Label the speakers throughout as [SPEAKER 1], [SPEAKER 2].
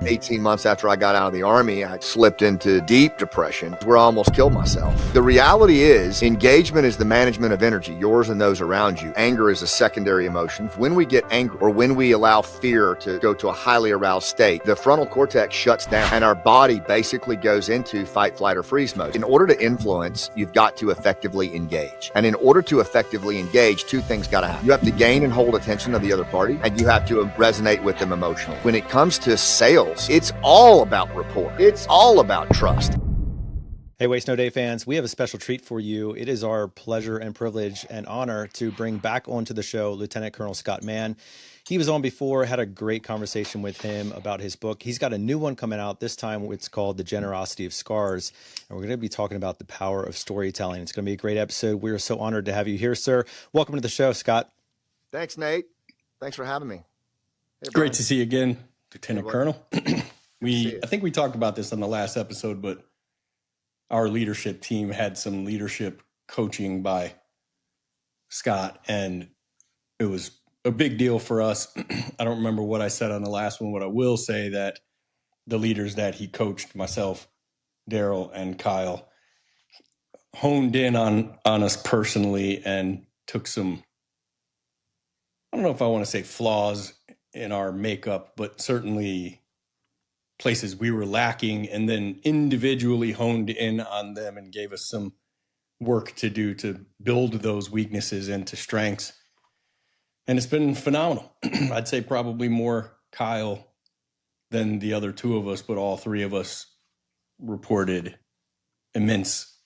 [SPEAKER 1] 18 months after I got out of the Army, I slipped into deep depression where I almost killed myself. The reality is, engagement is the management of energy, yours and those around you. Anger is a secondary emotion. When we get angry or when we allow fear to go to a highly aroused state, the frontal cortex shuts down and our body basically goes into fight, flight, or freeze mode. In order to influence, you've got to effectively engage. And in order to effectively engage, two things got to happen. You have to gain and hold attention of the other party, and you have to resonate with them emotionally. When it comes to sales, it's all about rapport. It's all about trust.
[SPEAKER 2] Hey, Waste No Day fans, we have a special treat for you. It is our pleasure and privilege and honor to bring back onto the show Lieutenant Colonel Scott Mann. He was on before, had a great conversation with him about his book. He's got a new one coming out this time. It's called The Generosity of Scars. And we're going to be talking about the power of storytelling. It's going to be a great episode. We're so honored to have you here, sir. Welcome to the show, Scott.
[SPEAKER 1] Thanks, Nate. Thanks for having me.
[SPEAKER 3] Hey, great to see you again, Lieutenant Colonel. I think we talked about this on the last episode, but our leadership team had some leadership coaching by Scott, and it was a big deal for us. I don't remember what I said on the last one, but I will say that the leaders that he coached, myself, Daryl, and Kyle, honed in on us personally and took some, I don't know if I want to say flaws in our makeup, but certainly places we were lacking, and then individually honed in on them and gave us some work to do to build those weaknesses into strengths. And it's been phenomenal. I'd say probably more Kyle than the other two of us, but all three of us reported immense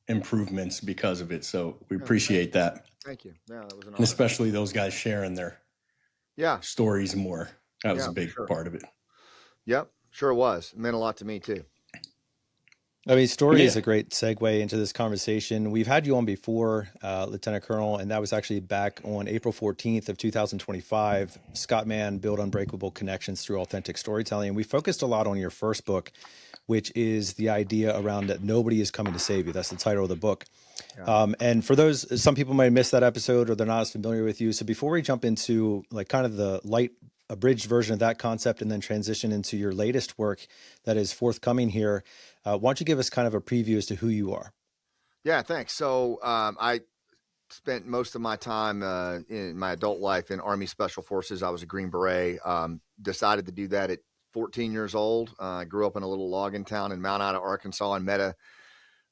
[SPEAKER 3] improvements because of it. So we appreciate that.
[SPEAKER 1] Thank you. Yeah, that was an honor.
[SPEAKER 3] And especially those guys sharing their stories more. That was a big part of it.
[SPEAKER 1] Yep, sure was. It meant a lot to me too.
[SPEAKER 2] I mean, story is a great segue into this conversation. We've had you on before, Lieutenant Colonel, and that was actually back on April 14th of 2025. Scott Mann, Build Unbreakable Connections Through Authentic Storytelling. And we focused a lot on your first book, which is the idea around that nobody is coming to save you. That's the title of the book. Yeah. And for those, some people might have missed that episode or they're not as familiar with you. So before we jump into like kind of the light abridged version of that concept and then transition into your latest work that is forthcoming here, why don't you give us kind of a preview as to who you are?
[SPEAKER 1] Yeah, thanks. So I spent most of my time in my adult life in Army Special Forces. I was a Green Beret. Decided to do that at 14 years old. I grew up in a little logging town in Mount Ida, Arkansas, and met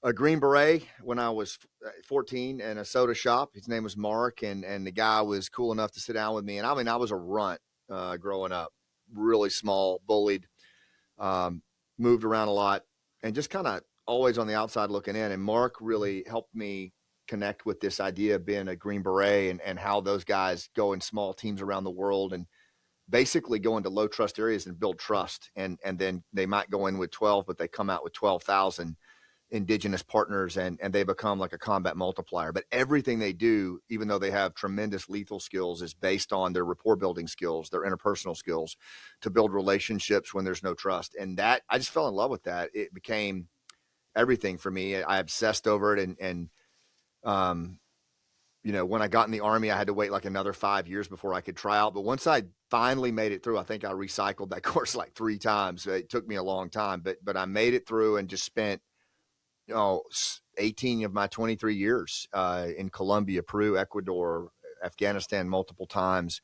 [SPEAKER 1] a Green Beret when I was 14 in a soda shop. His name was Mark, and the guy was cool enough to sit down with me. And I mean, I was a runt growing up, really small, bullied, moved around a lot, and just kind of always on the outside looking in. And Mark really helped me connect with this idea of being a Green Beret and how those guys go in small teams around the world and basically go into low trust areas and build trust. And then they might go in with 12, but they come out with 12,000 indigenous partners and they become like a combat multiplier. But everything they do, even though they have tremendous lethal skills, is based on their rapport building skills, their interpersonal skills to build relationships when there's no trust. And that, I just fell in love with that. It became everything for me. I obsessed over it. And you know, when I got in the Army, I had to wait like another 5 years before I could try out. But once I finally made it through, I think I recycled that course like 3 times. It took me a long time, but I made it through and just spent 18 of my 23 years in Colombia, Peru, Ecuador, Afghanistan, multiple times,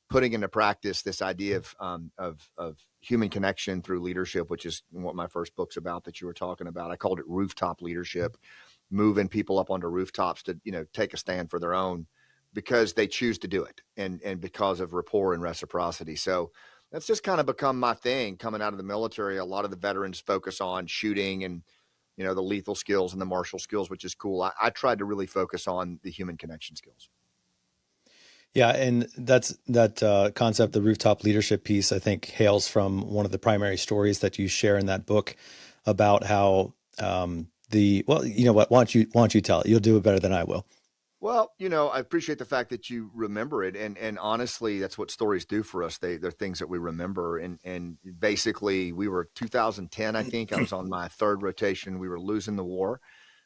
[SPEAKER 1] putting into practice this idea of human connection through leadership, which is what my first book's about that you were talking about. I called it rooftop leadership, moving people up onto rooftops to, you know, take a stand for their own because they choose to do it and because of rapport and reciprocity. So that's just kind of become my thing coming out of the military. A lot of the veterans focus on shooting and, you know, the lethal skills and the martial skills, which is cool. I tried to really focus on the human connection skills.
[SPEAKER 2] Yeah, and that concept, the rooftop leadership piece, I think hails from one of the primary stories that you share in that book about how well, you know what, why don't you tell it? You'll do it better than I will.
[SPEAKER 1] Well, you know, I appreciate the fact that you remember it. And honestly, that's what stories do for us. They're things that we remember. And basically we were 2010, I think. I was on my 3rd rotation. We were losing the war.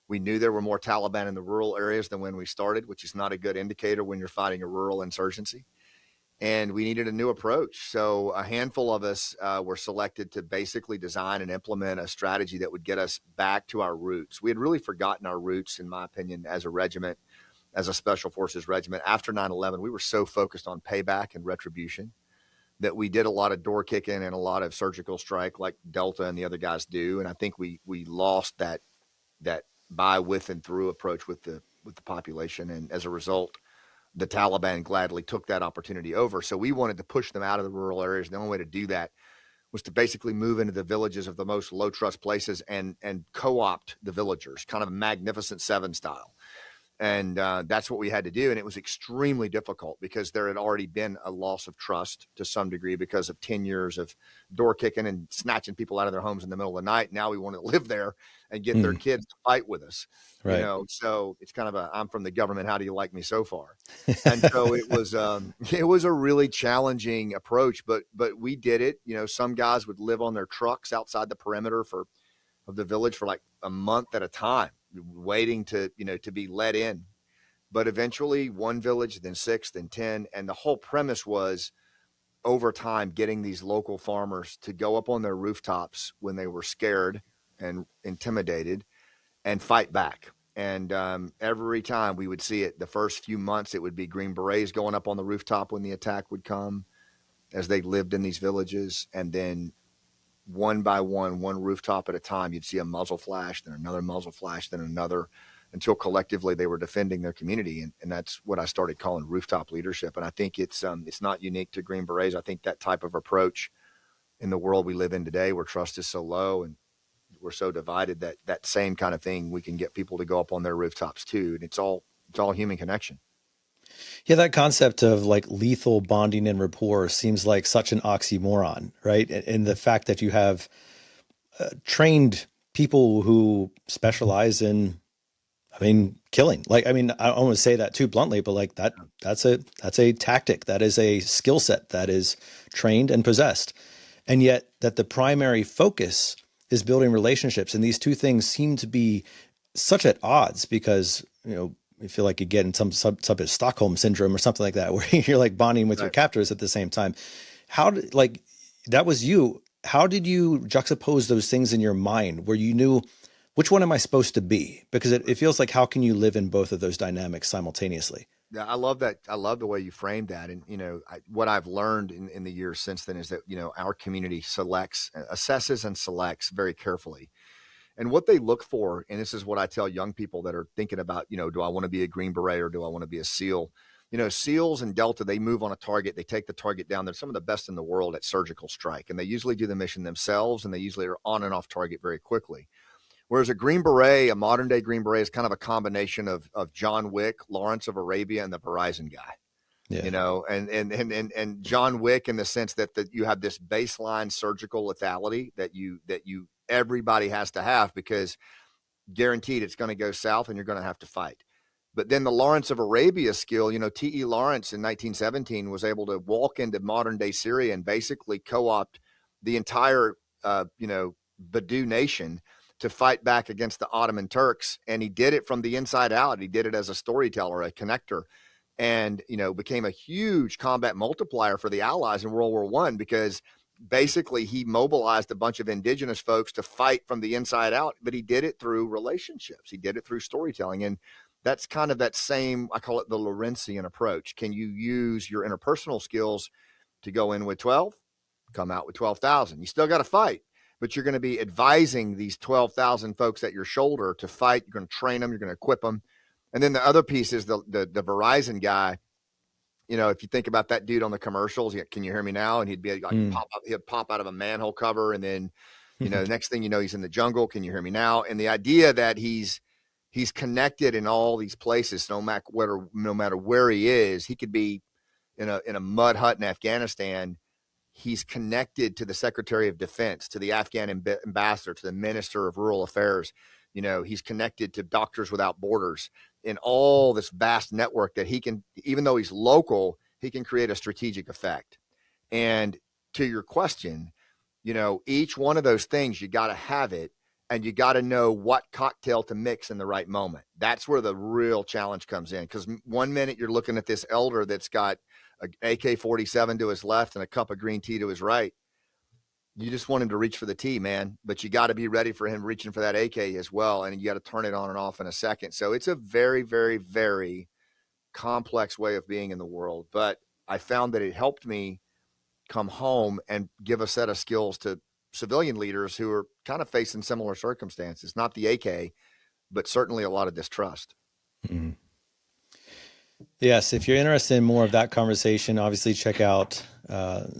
[SPEAKER 1] We knew there were more Taliban in the rural areas than when we started, which is not a good indicator when you're fighting a rural insurgency. and we needed a new approach. So a handful of us were selected to basically design and implement a strategy that would get us back to our roots. We had really forgotten our roots, in my opinion, as a regiment, as a special forces regiment. After 9/11, we were so focused on payback and retribution that we did a lot of door kicking and a lot of surgical strike like Delta and the other guys do. And I think we lost that by, with, and through approach with the population. And as a result, the Taliban gladly took that opportunity over. So we wanted to push them out of the rural areas. The only way to do that was to basically move into the villages of the most low trust places and co-opt the villagers, kind of Magnificent Seven style. And that's what we had to do. And it was extremely difficult because there had already been a loss of trust to some degree because of 10 years of door kicking and snatching people out of their homes in the middle of the night. Now we want to live there and get their kids to fight with us,
[SPEAKER 2] right.
[SPEAKER 1] You know? So it's kind of I'm from the government. How do you like me so far? And so it was a really challenging approach, but we did it. You know, some guys would live on their trucks outside the perimeter of the village for like a month at a time, waiting to be let in. But eventually one village, then 6, then 10. And the whole premise was over time, getting these local farmers to go up on their rooftops when they were scared and intimidated and fight back. And every time we would see it, the first few months, it would be Green Berets going up on the rooftop when the attack would come as they lived in these villages. And then one by one rooftop at a time, you'd see a muzzle flash, then another muzzle flash, then another, until collectively they were defending their community. And that's what I started calling rooftop leadership. And I think it's not unique to Green Berets. I think that type of approach in the world we live in today, where trust is so low and we're so divided, that same kind of thing, we can get people to go up on their rooftops too. And it's all human connection.
[SPEAKER 2] Yeah, that concept of like lethal bonding and rapport seems like such an oxymoron, right? And the fact that you have trained people who specialize in, killing. Like, I don't want to say that too bluntly, but like that's a tactic. That is a skill set that is trained and possessed. And yet that the primary focus is building relationships. And these two things seem to be such at odds because, I feel like you get in some type of Stockholm syndrome or something like that, where you're like bonding with your captors at the same time. That was you. How did you juxtapose those things in your mind where you knew which one am I supposed to be? Because it feels like, how can you live in both of those dynamics simultaneously?
[SPEAKER 1] Yeah, I love that. I love the way you framed that. And, what I've learned in the years since then is that, our community assesses and selects very carefully. And what they look for, and this is what I tell young people that are thinking about, do I want to be a Green Beret or do I want to be a SEAL? SEALs and Delta, they move on a target. They take the target down. They're some of the best in the world at surgical strike. And they usually do the mission themselves, and they usually are on and off target very quickly. Whereas a Green Beret, a modern day Green Beret, is kind of a combination of John Wick, Lawrence of Arabia, and the Verizon guy. Yeah. And John Wick, in the sense that you have this baseline surgical lethality that everybody has to have, because guaranteed it's going to go south and you're going to have to fight. But then the Lawrence of Arabia skill, T.E. Lawrence in 1917 was able to walk into modern day Syria and basically co-opt the entire, Badu nation to fight back against the Ottoman Turks. And he did it from the inside out. He did it as a storyteller, a connector, and, became a huge combat multiplier for the Allies in World War I, because basically he mobilized a bunch of indigenous folks to fight from the inside out, but he did it through relationships. He did it through storytelling. And that's kind of that same, I call it the Lawrenceian approach. Can you use your interpersonal skills to go in with 12, come out with 12,000? You still got to fight, but you're going to be advising these 12,000 folks at your shoulder to fight. You're going to train them. You're going to equip them. And then the other piece is the Verizon guy. If you think about that dude on the commercials, can you hear me now? And he'd be like, he'd pop out of a manhole cover. And then, the next thing you know, he's in the jungle. Can you hear me now? And the idea that he's connected in all these places, no matter where he is. He could be in a mud hut in Afghanistan. He's connected to the Secretary of Defense, to the Afghan ambassador, to the Minister of Rural Affairs. He's connected to Doctors Without Borders, in all this vast network that he can, even though he's local, he can create a strategic effect. And to your question, each one of those things, you got to have it, and you got to know what cocktail to mix in the right moment. That's where the real challenge comes in. Because one minute you're looking at this elder that's got a AK-47 to his left and a cup of green tea to his right, you just want him to reach for the tea, man. But you got to be ready for him reaching for that AK as well, and you got to turn it on and off in a second. So it's a very, very, very complex way of being in the world. But I found that it helped me come home and give a set of skills to civilian leaders who are kind of facing similar circumstances, not the AK, but certainly a lot of distrust.
[SPEAKER 2] Mm-hmm. Yes, if you're interested in more of that conversation, obviously check out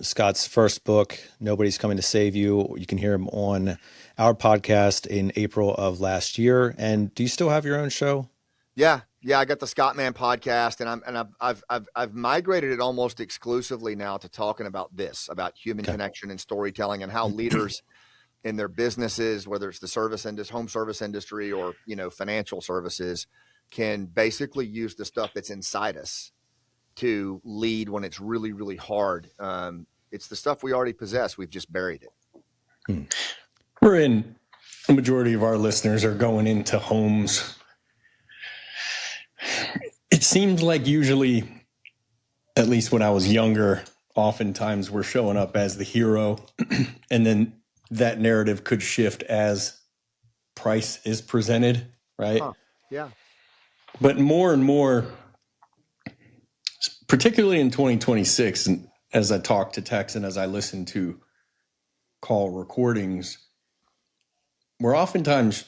[SPEAKER 2] Scott's first book, Nobody's Coming to Save You. You can hear him on our podcast in April of last year. And do you still have your own show?
[SPEAKER 1] Yeah, I got the Scott Mann podcast, and I've migrated it almost exclusively now to talking about this, about human connection and storytelling, and how leaders in their businesses, whether it's the home service industry, or financial services, can basically use the stuff that's inside us to lead when it's really, really hard. It's the stuff we already possess. We've just buried it.
[SPEAKER 3] The majority of our listeners are going into homes. It seems like usually, at least when I was younger, oftentimes we're showing up as the hero, and then that narrative could shift as price is presented, right?
[SPEAKER 1] Yeah.
[SPEAKER 3] But more and more, particularly in 2026, and as I talk to techs and as I listen to call recordings, we're oftentimes,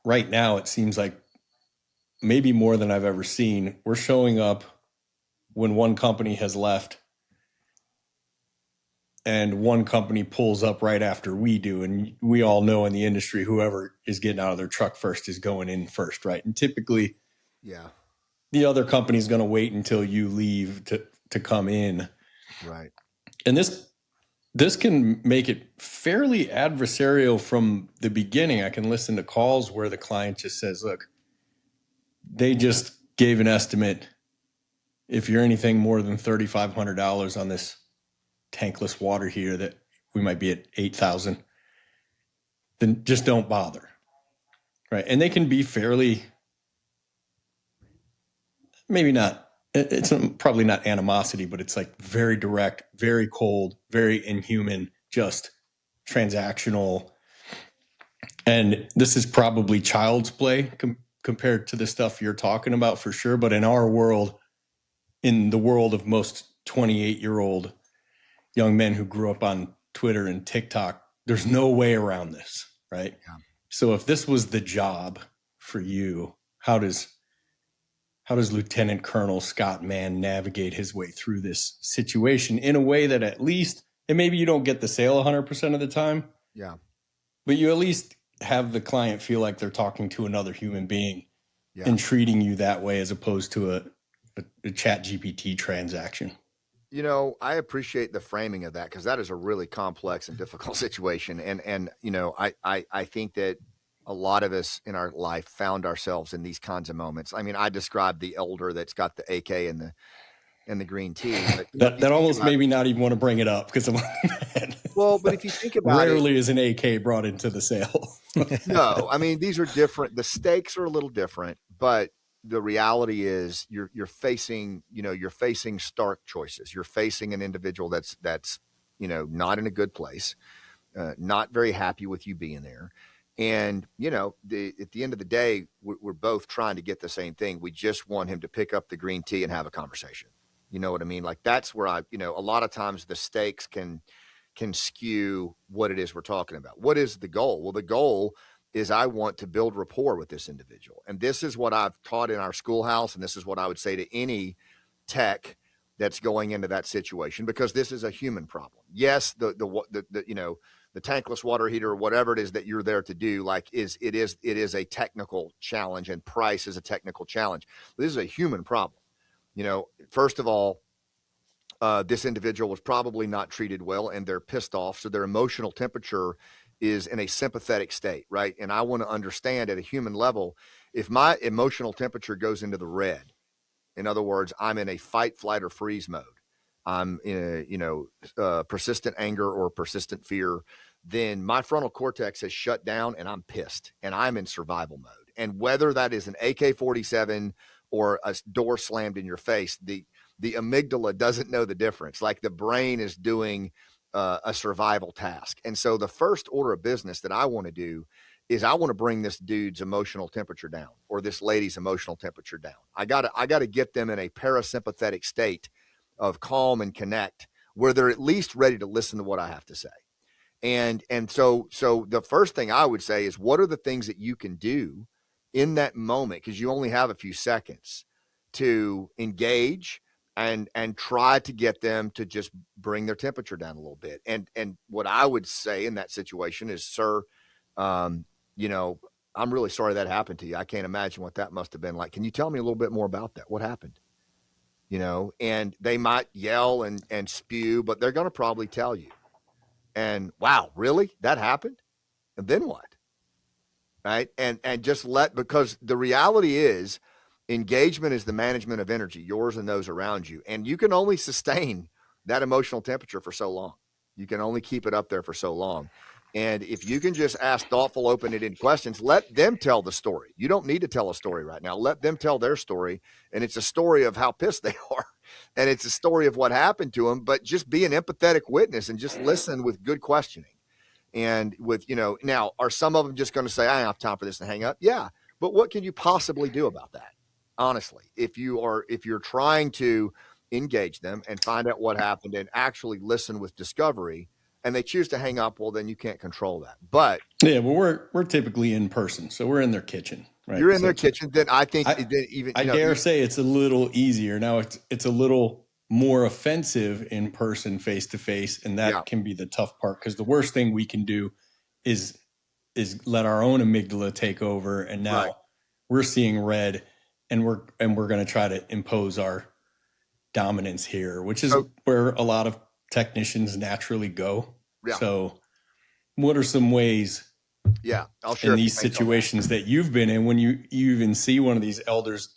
[SPEAKER 3] right now, it seems like maybe more than I've ever seen, we're showing up when one company has left and one company pulls up right after we do. And we all know in the industry, whoever is getting out of their truck first is going in first, right? And typically, the other company is going to wait until you leave to come in.
[SPEAKER 1] Right.
[SPEAKER 3] And this can make it fairly adversarial from the beginning. I can listen to calls where the client just says, look, they just gave an estimate. If you're anything more than $3,500 on this tankless water heater, that we might be at $8,000, then just don't bother. Right. And they can be fairly, maybe not, it's probably not animosity, but it's like very direct, very cold, very inhuman, just transactional. And this is probably child's play compared to the stuff you're talking about, for sure. But in our world, in the world of most 28-year-old young men who grew up on Twitter and TikTok, there's no way around this, right?
[SPEAKER 1] Yeah.
[SPEAKER 3] So if this was the job for you, how does Lieutenant Colonel Scott Mann navigate his way through this situation in a way that at least, and maybe you don't get the sale 100% of the time, but you at least have the client feel like they're talking to another human being and treating you that way, as opposed to a chat GPT transaction?
[SPEAKER 1] I appreciate the framing of that, because that is a really complex and difficult situation. And I think that a lot of us in our life found ourselves in these kinds of moments. I mean, I described the elder that's got the AK and the green tea. But,
[SPEAKER 3] that almost made me not even want to bring it up, because I'm
[SPEAKER 1] well, but if you think about
[SPEAKER 3] rarely is an AK brought into the sale.
[SPEAKER 1] No, I mean, these are different. The stakes are a little different, but the reality is you're facing stark choices. You're facing an individual that's not in a good place, not very happy with you being there. And, at the end of the day, we're both trying to get the same thing. We just want him to pick up the green tea and have a conversation. You know what I mean? Like, that's where a lot of times the stakes can skew what it is we're talking about. What is the goal? Well, the goal is I want to build rapport with this individual. And this is what I've taught in our schoolhouse. And this is what I would say to any tech that's going into that situation, because this is a human problem. Yes, the tankless water heater or whatever it is that you're there to do, it is a technical challenge, and price is a technical challenge. This is a human problem. First of all, this individual was probably not treated well, and they're pissed off. So their emotional temperature is in a sympathetic state, right? And I want to understand at a human level, if my emotional temperature goes into the red, in other words, I'm in a fight, flight, or freeze mode, I'm in a persistent anger or persistent fear, then my frontal cortex has shut down and I'm pissed and I'm in survival mode. And whether that is an AK-47 or a door slammed in your face, the the amygdala doesn't know the difference. Like the brain is doing a survival task. And so the first order of business that I want to do is I want to bring this dude's emotional temperature down, or this lady's emotional temperature down. I gotta get them in a parasympathetic state of calm and connect, where they're at least ready to listen to what I have to say. So the first thing I would say is, what are the things that you can do in that moment, because you only have a few seconds to engage and try to get them to just bring their temperature down a little bit. And what I would say in that situation is, sir, you know, I'm really sorry that happened to you. I can't imagine what that must have been like. Can you tell me a little bit more about that? What happened? You know, and they might yell and spew, but they're going to probably tell you. And wow, really? That happened? And then what? Right? And just because the reality is, engagement is the management of energy, yours and those around you. And you can only sustain that emotional temperature for so long. You can only keep it up there for so long. And if you can just ask thoughtful, open-ended questions, let them tell the story. You don't need to tell a story right now. Let them tell their story. And it's a story of how pissed they are. And it's a story of what happened to them. But just be an empathetic witness and just listen with good questioning. And with, you know, now, are some of them just going to say, I don't have time for this, and hang up? Yeah. But what can you possibly do about that? Honestly, if you're trying to engage them and find out what happened and actually listen with discovery, and they choose to hang up, well, then you can't control that. But
[SPEAKER 3] yeah, well, we're typically in person, so we're in their kitchen, right?
[SPEAKER 1] You're in their kitchen. Then I think
[SPEAKER 3] I dare say it's a little easier now. It's a little more offensive in person, face to face, and that can be the tough part, because the worst thing we can do is let our own amygdala take over, and now we're seeing red, and we're going to try to impose our dominance here, which is where a lot of technicians naturally go. Yeah. So what are some ways
[SPEAKER 1] I'll share
[SPEAKER 3] in these situations that you've been in, when you even see one of these elders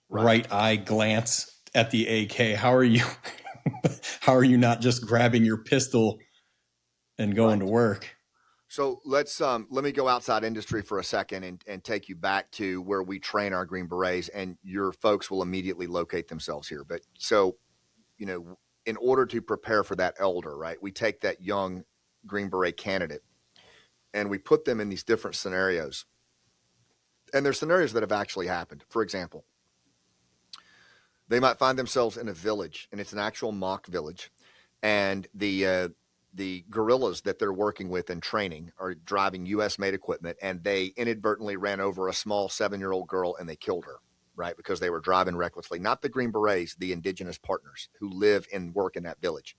[SPEAKER 3] right eye glance at the AK, how are you not just grabbing your pistol and going to work?
[SPEAKER 1] So let me go outside industry for a second and take you back to where we train our Green Berets, and your folks will immediately locate themselves here. But so, you know, in order to prepare for that elder, right, we take that young Green Beret candidate and we put them in these different scenarios. And there's scenarios that have actually happened. For example, they might find themselves in a village, and it's an actual mock village, and the guerrillas that they're working with and training are driving U.S.-made equipment, and they inadvertently ran over a small 7-year-old girl and they killed her, right, because they were driving recklessly. Not the Green Berets, the indigenous partners who live and work in that village.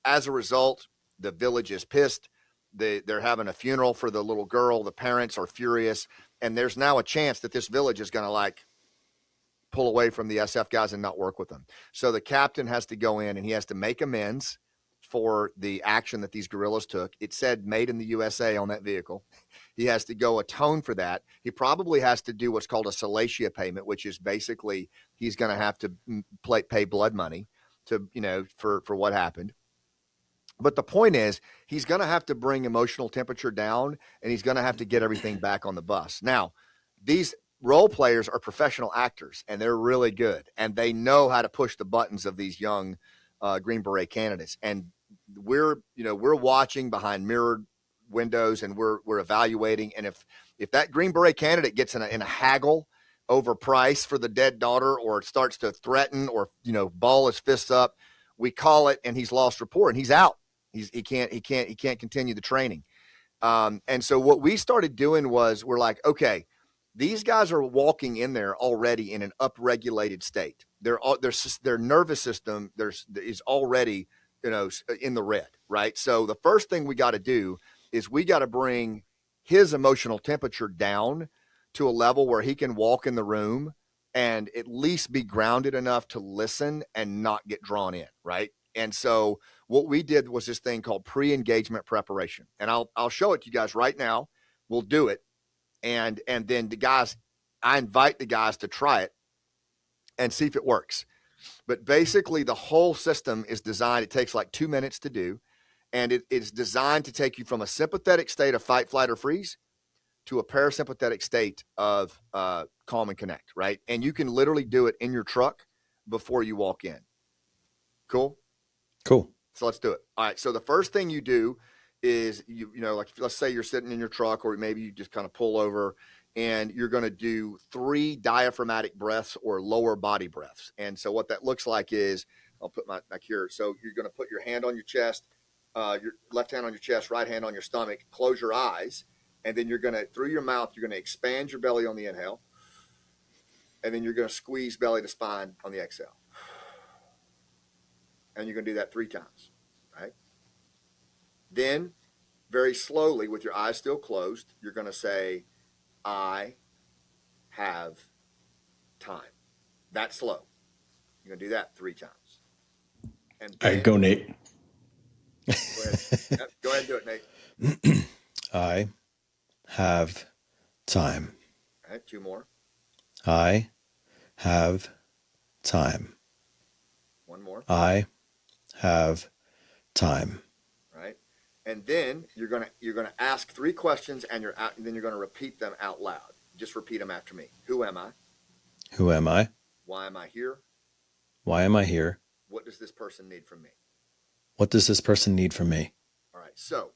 [SPEAKER 1] As a result, the village is pissed. They're having a funeral for the little girl. The parents are furious, and there's now a chance that this village is going to pull away from the SF guys and not work with them. So the captain has to go in and he has to make amends for the action that these guerrillas took. It said made in the USA on that vehicle. He has to go atone for that. He probably has to do what's called a salacia payment, which is basically he's going to have to pay blood money to, you know, for what happened. But the point is, he's going to have to bring emotional temperature down, and he's going to have to get everything back on the bus. Now, these role players are professional actors, and they're really good, and they know how to push the buttons of these young Green Beret candidates. And we're watching behind mirrored windows, and we're evaluating. And if that Green Beret candidate gets in a haggle over price for the dead daughter, or starts to threaten, or, you know, ball his fists up, we call it, and he's lost rapport, and he's out. He can't continue the training. And so what we started doing was, we're like, okay, these guys are walking in there already in an upregulated state. Their nervous system is already, you know, in the red, right? So the first thing we got to do is we got to bring his emotional temperature down to a level where he can walk in the room and at least be grounded enough to listen and not get drawn in, right? And so what we did was this thing called pre-engagement preparation. And I'll show it to you guys right now. We'll do it. And then I invite the guys to try it and see if it works. But basically the whole system is designed, it takes like 2 minutes to do. And it is designed to take you from a sympathetic state of fight, flight, or freeze to a parasympathetic state of calm and connect, right? And you can literally do it in your truck before you walk in. Cool.
[SPEAKER 2] Cool.
[SPEAKER 1] So let's do it. All right. So the first thing you do is like let's say you're sitting in your truck, or maybe you just kind of pull over, and you're going to do 3 diaphragmatic breaths or lower body breaths. And so what that looks like is, I'll put my back here. So you're going to put your hand on your chest, your left hand on your chest, right hand on your stomach, close your eyes, and then you're going to, through your mouth, you're going to expand your belly on the inhale, and then you're going to squeeze belly to spine on the exhale. And you're going to do that 3 times, right? Then, very slowly, with your eyes still closed, you're going to say, I have time. That's slow. You're going to do that 3 times. And
[SPEAKER 3] All right, go, Nate.
[SPEAKER 1] Go ahead. Go ahead and do it, Nate.
[SPEAKER 2] I have time.
[SPEAKER 1] All right, 2 more.
[SPEAKER 2] I have time.
[SPEAKER 1] 1 more.
[SPEAKER 2] I have time.
[SPEAKER 1] Right. And then you're gonna ask 3 questions, and then you're gonna repeat them out loud. Just repeat them after me. Who am I?
[SPEAKER 2] Who am I?
[SPEAKER 1] Why am I here?
[SPEAKER 2] Why am I here?
[SPEAKER 1] What does this person need from me?
[SPEAKER 2] What does this person need from me?
[SPEAKER 1] All right. So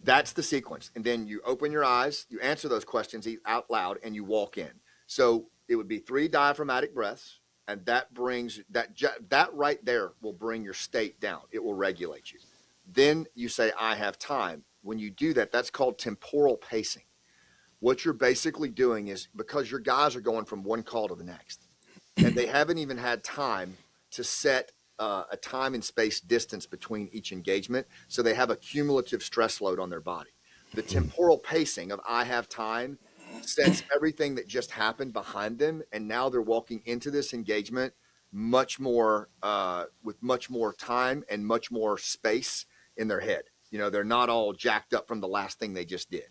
[SPEAKER 1] that's the sequence. And then you open your eyes, you answer those questions out loud, and you walk in. So it would be 3 diaphragmatic breaths, and that brings that right there will bring your state down. It will regulate you. Then you say, I have time. When you do that, that's called temporal pacing. What you're basically doing is, because your guys are going from one call to the next, and they haven't even had time to set a time and space distance between each engagement, so they have a cumulative stress load on their body. The temporal pacing of I have time sets everything that just happened behind them, and now they're walking into this engagement much more with much more time and much more space in their head. They're not all jacked up from the last thing they just did.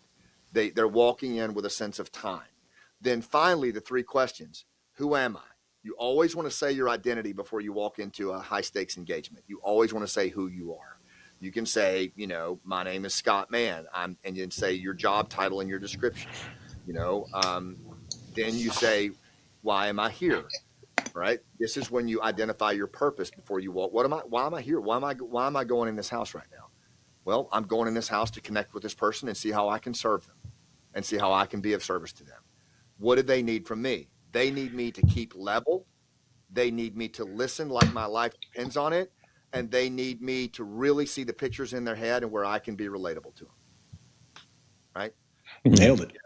[SPEAKER 1] They're walking in with a sense of time. Then finally, the 3 questions. Who am I? You always want to say your identity before you walk into a high stakes engagement. You always want to say who you are. You can say, my name is Scott Mann. And then say your job title and your description. Then you say, why am I here? Right? This is when you identify your purpose before you walk. Why am I here? Why am I going in this house right now? Well, I'm going in this house to connect with this person and see how I can serve them and see how I can be of service to them. What do they need from me? They need me to keep level. They need me to listen like my life depends on it. And they need me to really see the pictures in their head and where I can be relatable to them. Right?
[SPEAKER 3] Nailed it.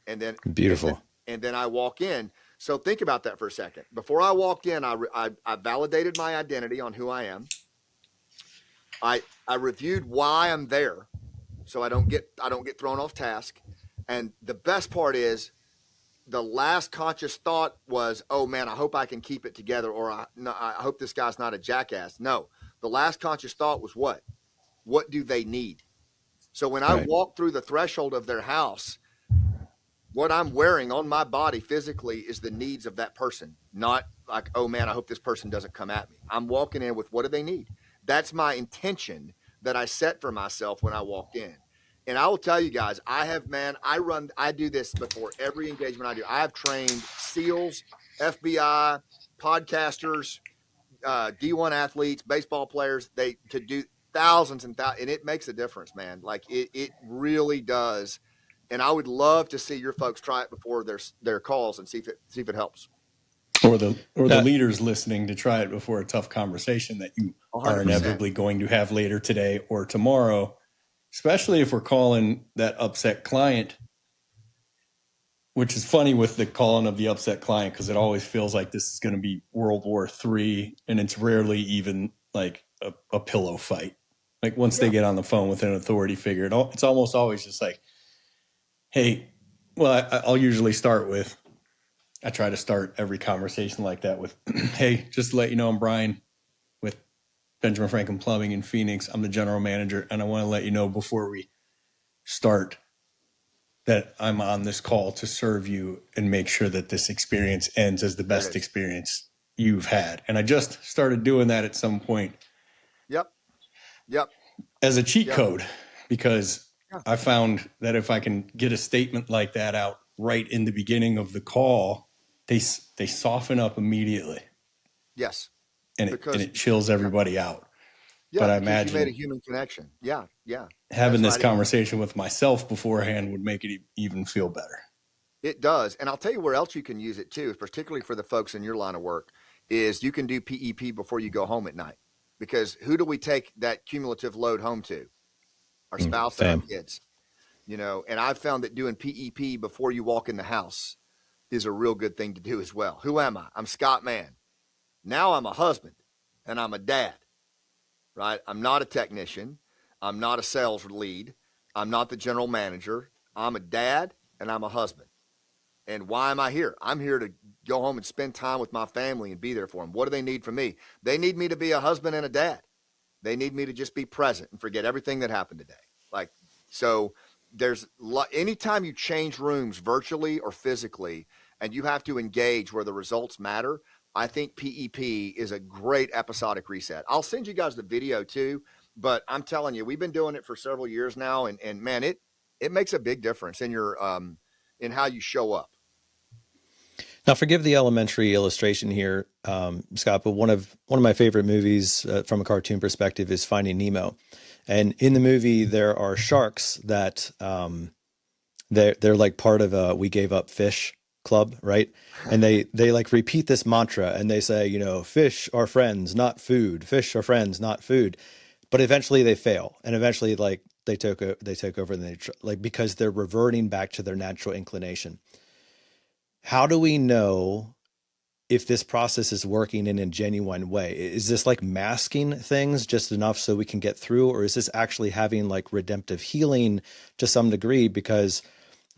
[SPEAKER 1] And then
[SPEAKER 2] Beautiful.
[SPEAKER 1] And then I walk in. So think about that for a second. Before I walked in, I validated my identity on who I am. I reviewed why I'm there, so I don't get thrown off task. And the best part is, the last conscious thought was, oh man, I hope I can keep it together, or I hope this guy's not a jackass. No, the last conscious thought was what do they need? So when I walk through the threshold of their house, what I'm wearing on my body physically is the needs of that person, not like, oh man, I hope this person doesn't come at me. I'm walking in with what do they need? That's my intention that I set for myself when I walked in. And I will tell you guys, I do this before every engagement I do. I have trained SEALs, FBI, podcasters, D1 athletes, baseball players, to do thousands and thousands, and it makes a difference, man. Like it really does. And I would love to see your folks try it before their calls and see if it helps.
[SPEAKER 3] Or the leaders listening to try it before a tough conversation that you
[SPEAKER 1] 100%.
[SPEAKER 3] are inevitably going to have later today or tomorrow, especially if we're calling that upset client, which is funny with the calling of the upset client, because it always feels like this is going to be World War III, and it's rarely even like a pillow fight. Like once they get on the phone with an authority figure, it's almost always just like, hey, well, I'll usually I try to start every conversation like that with, hey, just to let you know, I'm Brian with Benjamin Franklin Plumbing in Phoenix. I'm the general manager, and I want to let you know before we start that I'm on this call to serve you and make sure that this experience ends as the best experience you've had. And I just started doing that at some point.
[SPEAKER 1] Yep.
[SPEAKER 3] As a cheat code, because I found that if I can get a statement like that out right in the beginning of the call, they soften up immediately.
[SPEAKER 1] Yes.
[SPEAKER 3] and
[SPEAKER 1] because
[SPEAKER 3] it chills everybody out. But
[SPEAKER 1] yeah,
[SPEAKER 3] I
[SPEAKER 1] because you made a
[SPEAKER 3] imagine
[SPEAKER 1] human connection. Yeah, yeah,
[SPEAKER 3] having
[SPEAKER 1] that's
[SPEAKER 3] this
[SPEAKER 1] right.
[SPEAKER 3] conversation with myself beforehand would make it even feel better.
[SPEAKER 1] It does. And I'll tell you where else you can use it too, particularly for the folks in your line of work, is you can do PEP before you go home at night. Because who do we take that cumulative load home to? Our spouse and our
[SPEAKER 2] Fam.
[SPEAKER 1] kids. And I've found that doing PEP before you walk in the house is a real good thing to do as well. Who am I? I'm Scott Mann. Now I'm a husband and I'm a dad, right? I'm not a technician. I'm not a sales lead. I'm not the general manager. I'm a dad and I'm a husband. And why am I here? I'm here to go home and spend time with my family and be there for them. What do they need from me? They need me to be a husband and a dad. They need me to just be present and forget everything that happened today. Like, so anytime you change rooms virtually or physically, and you have to engage where the results matter, I think PEP is a great episodic reset. I'll send you guys the video too, but I'm telling you, we've been doing it for several years now, and man, it makes a big difference in your in how you show up.
[SPEAKER 2] Now, forgive the elementary illustration here, Scott, but one of my favorite movies from a cartoon perspective is Finding Nemo, and in the movie there are sharks that they're like part of a "We Gave Up Fish" club, right? And they like repeat this mantra, and they say, fish are friends, not food. Fish are friends, not food. But eventually they fail, and eventually like they take over, and like because they're reverting back to their natural inclination. How do we know if this process is working in a genuine way? Is this like masking things just enough so we can get through, or is this actually having like redemptive healing to some degree? Because,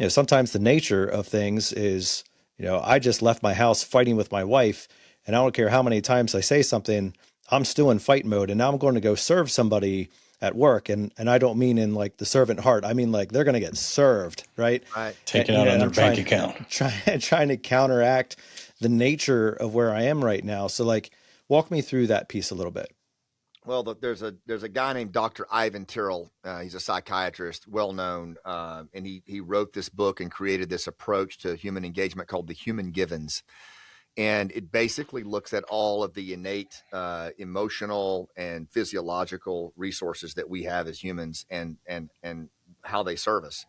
[SPEAKER 2] sometimes the nature of things is, I just left my house fighting with my wife, and I don't care how many times I say something, I'm still in fight mode, and now I'm going to go serve somebody at work. And I don't mean in like the servant heart. I mean, like they're going to get served, right?
[SPEAKER 1] Right.
[SPEAKER 3] Take it out on their
[SPEAKER 2] I'm
[SPEAKER 3] bank account.
[SPEAKER 2] trying to counteract the nature of where I am right now. So like, walk me through that piece a little bit.
[SPEAKER 1] Well, there's a guy named Dr. Ivan Tyrrell. He's a psychiatrist, well known, and he wrote this book and created this approach to human engagement called the Human Givens, and it basically looks at all of the innate emotional and physiological resources that we have as humans, and how they serve us.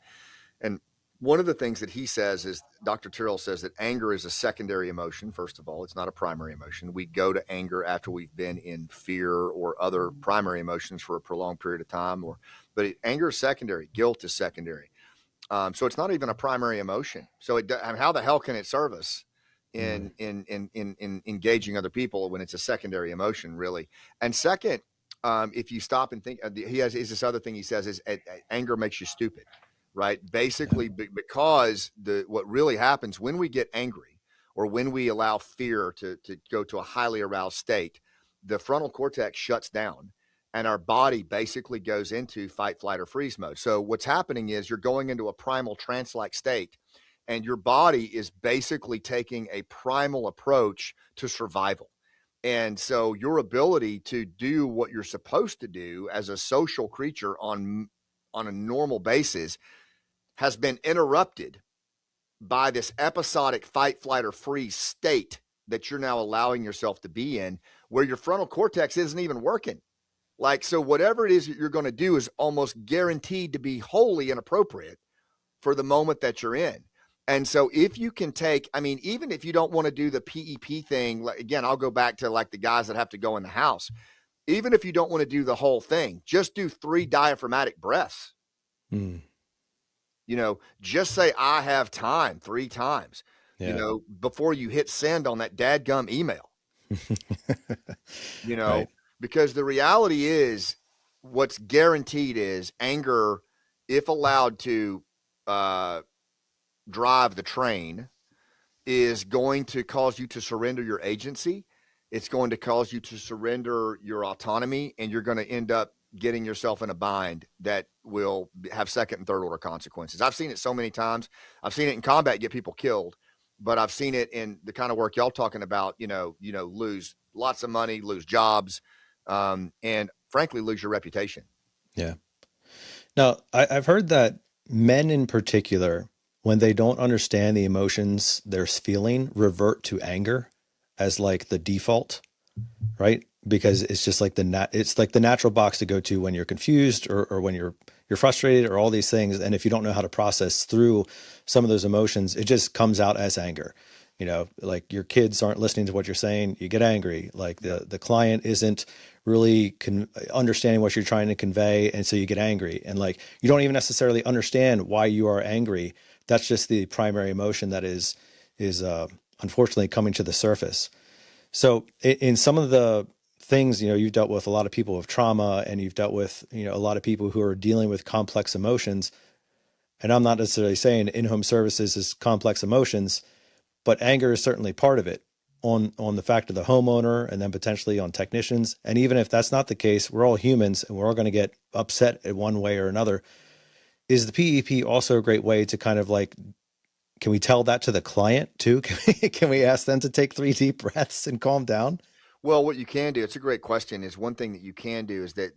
[SPEAKER 1] And one of the things that he says is Dr. Tyrrell says that anger is a secondary emotion. First of all, it's not a primary emotion. We go to anger after we've been in fear or other primary emotions for a prolonged period of time. But anger is secondary. Guilt is secondary. So it's not even a primary emotion. So how the hell can it serve us in engaging other people when it's a secondary emotion, really? And second, if you stop and think, is this other thing he says is anger makes you stupid. Right. Basically, because what really happens when we get angry or when we allow fear to go to a highly aroused state, the frontal cortex shuts down and our body basically goes into fight, flight, or freeze mode. So what's happening is you're going into a primal trance-like state, and your body is basically taking a primal approach to survival. And so your ability to do what you're supposed to do as a social creature on a normal basis has been interrupted by this episodic fight, flight, or freeze state that you're now allowing yourself to be in, where your frontal cortex isn't even working. Like, so whatever it is that you're going to do is almost guaranteed to be wholly inappropriate for the moment that you're in. And so if you can even if you don't want to do the PEP thing, again, I'll go back to like the guys that have to go in the house. Even if you don't want to do the whole thing, just do 3 diaphragmatic breaths. Just say, I have time 3 times, before you hit send on that dadgum email,
[SPEAKER 2] Right.
[SPEAKER 1] because the reality is what's guaranteed is anger, if allowed to drive the train, is going to cause you to surrender your agency. It's going to cause you to surrender your autonomy, and you're going to end up getting yourself in a bind that will have second and third order consequences. I've seen it so many times. I've seen it in combat get people killed, but I've seen it in the kind of work y'all talking about, lose lots of money, lose jobs, and frankly, lose your reputation.
[SPEAKER 2] Yeah. Now, I've heard that men in particular, when they don't understand the emotions they're feeling, revert to anger as like the default. right? Because it's just like it's like the natural box to go to when you're confused or when you're frustrated or all these things. And if you don't know how to process through some of those emotions, it just comes out as anger. You know, like your kids aren't listening to what you're saying, you get angry. Like the client isn't really understanding what you're trying to convey, and so you get angry. And like you don't even necessarily understand why you are angry. That's just the primary emotion that is unfortunately coming to the surface. So in some of the things, you know, you've dealt with a lot of people with trauma, and you've dealt with, you know, a lot of people who are dealing with complex emotions. And I'm not necessarily saying in-home services is complex emotions, but anger is certainly part of it on the fact of the homeowner, and then potentially on technicians. And even if that's not the case, we're all humans and we're all going to get upset in one way or another. Is the PEP also a great way to kind of like, can we tell that to the client too? Can we ask them to take 3 deep breaths and calm down?
[SPEAKER 1] Well, what you can do, it's a great question, is one thing that you can do is that,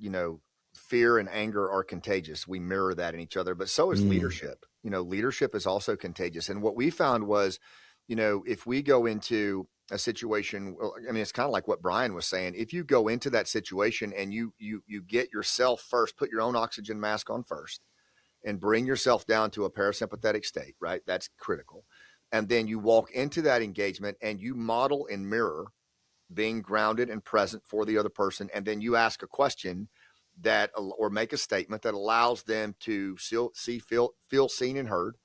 [SPEAKER 1] fear and anger are contagious. We mirror that in each other, but so is
[SPEAKER 2] Mm,
[SPEAKER 1] leadership. Leadership is also contagious. And what we found was, if we go into a situation, well, I mean, it's kind of like what Brian was saying. If you go into that situation and you get yourself first, put your own oxygen mask on first and bring yourself down to a parasympathetic state, right? That's critical. And then you walk into that engagement and you model and mirror being grounded and present for the other person, and then you ask a question that or make a statement that allows them to feel seen and heard.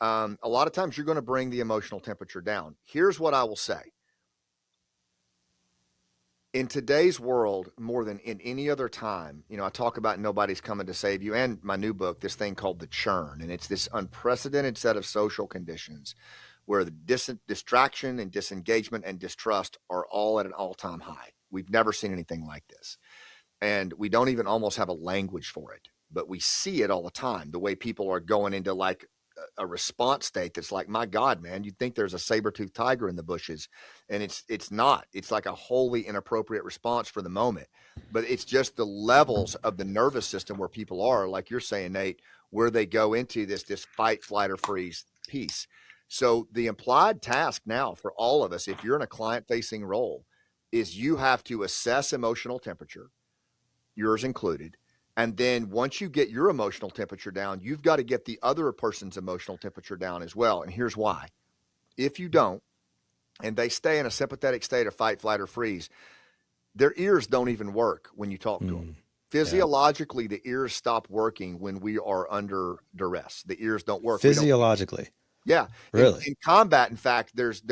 [SPEAKER 1] A lot of times you're going to bring the emotional temperature down. Here's what I will say: in today's world, more than in any other time, I talk about nobody's coming to save you, and my new book, this thing called the churn, and it's this unprecedented set of social conditions where the distraction and disengagement and distrust are all at an all-time high. We've never seen anything like this. And we don't even almost have a language for it, but we see it all the time. The way people are going into like a response state that's like, my God, man, you'd think there's a saber-toothed tiger in the bushes. And it's not. It's like a wholly inappropriate response for the moment. But it's just the levels of the nervous system where people are, like you're saying, Nate, where they go into this fight, flight, or freeze piece. So the implied task now for all of us, if you're in a client-facing role, is you have to assess emotional temperature, yours included. And then once you get your emotional temperature down, you've got to get the other person's emotional temperature down as well. And here's why. If you don't, and they stay in a sympathetic state of fight, flight, or freeze, their ears don't even work when you talk to them.
[SPEAKER 2] mm, yeah.
[SPEAKER 1] Physiologically, the ears stop working when we are under duress. The ears don't work. We don't.
[SPEAKER 2] Physiologically,
[SPEAKER 1] Yeah,
[SPEAKER 2] really?
[SPEAKER 1] in combat, in fact, there's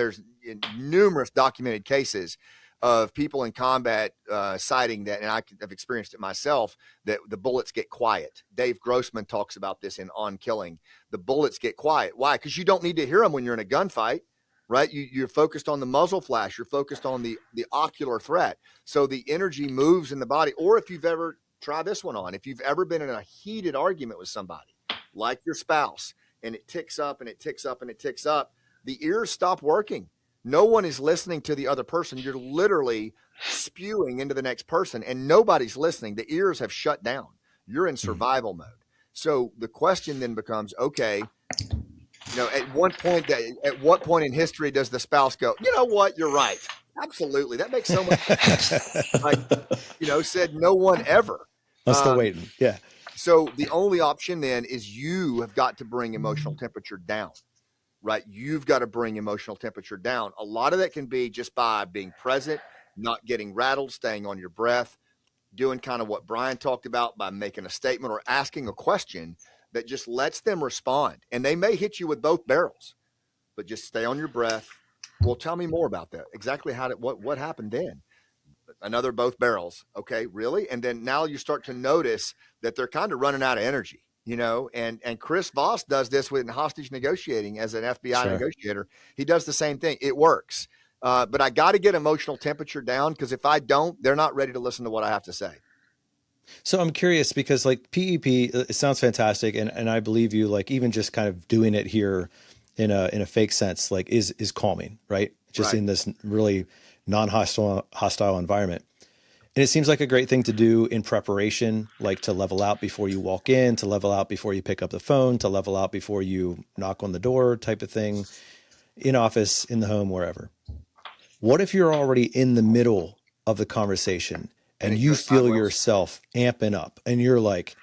[SPEAKER 1] numerous documented cases of people in combat citing that, and I've experienced it myself, that the bullets get quiet. Dave Grossman talks about this in On Killing. The bullets get quiet. Why? Because you don't need to hear them when you're in a gunfight, right? You're focused on the muzzle flash. You're focused on the ocular threat. So the energy moves in the body. Or if you've ever, try this one on, if you've ever been in a heated argument with somebody, like your spouse, and it ticks up and it ticks up and it ticks up, the ears stop working. No one is listening to the other person. You're literally spewing into the next person and nobody's listening. The ears have shut down. You're in
[SPEAKER 2] Mm.
[SPEAKER 1] survival mode. So the question then becomes, okay, at what point in history does the spouse go, you know what, you're right. Absolutely. That makes so much sense. Like, said no one ever.
[SPEAKER 2] I'm still
[SPEAKER 1] Um,
[SPEAKER 2] waiting. Yeah.
[SPEAKER 1] so the only option then is you have got to bring emotional temperature down, right? You've got to bring emotional temperature down. A lot of that can be just by being present, not getting rattled, staying on your breath, doing kind of what Brian talked about by making a statement or asking a question that just lets them respond. And they may hit you with both barrels, but just stay on your breath. Well, tell me more about that. Exactly what happened then? Another both barrels. Okay, really? And then now you start to notice that they're kind of running out of energy, and Chris Voss does this with hostage negotiating as an FBI
[SPEAKER 2] Sure.
[SPEAKER 1] negotiator. He does the same thing. It works. But I got to get emotional temperature down, because if I don't, they're not ready to listen to what I have to say.
[SPEAKER 2] So I'm curious because like PEP, it sounds fantastic, and I believe you. Like even just kind of doing it here in a fake sense, like is calming, right? Just
[SPEAKER 1] Right.
[SPEAKER 2] in this really non-hostile environment. And it seems like a great thing to do in preparation, like to level out before you walk in, to level out before you pick up the phone, to level out before you knock on the door, type of thing, in office, in the home, wherever. What if you're already in the middle of the conversation
[SPEAKER 1] And
[SPEAKER 2] and
[SPEAKER 1] it
[SPEAKER 2] you
[SPEAKER 1] goes
[SPEAKER 2] feel
[SPEAKER 1] sideways.
[SPEAKER 2] yourself amping up and you're like,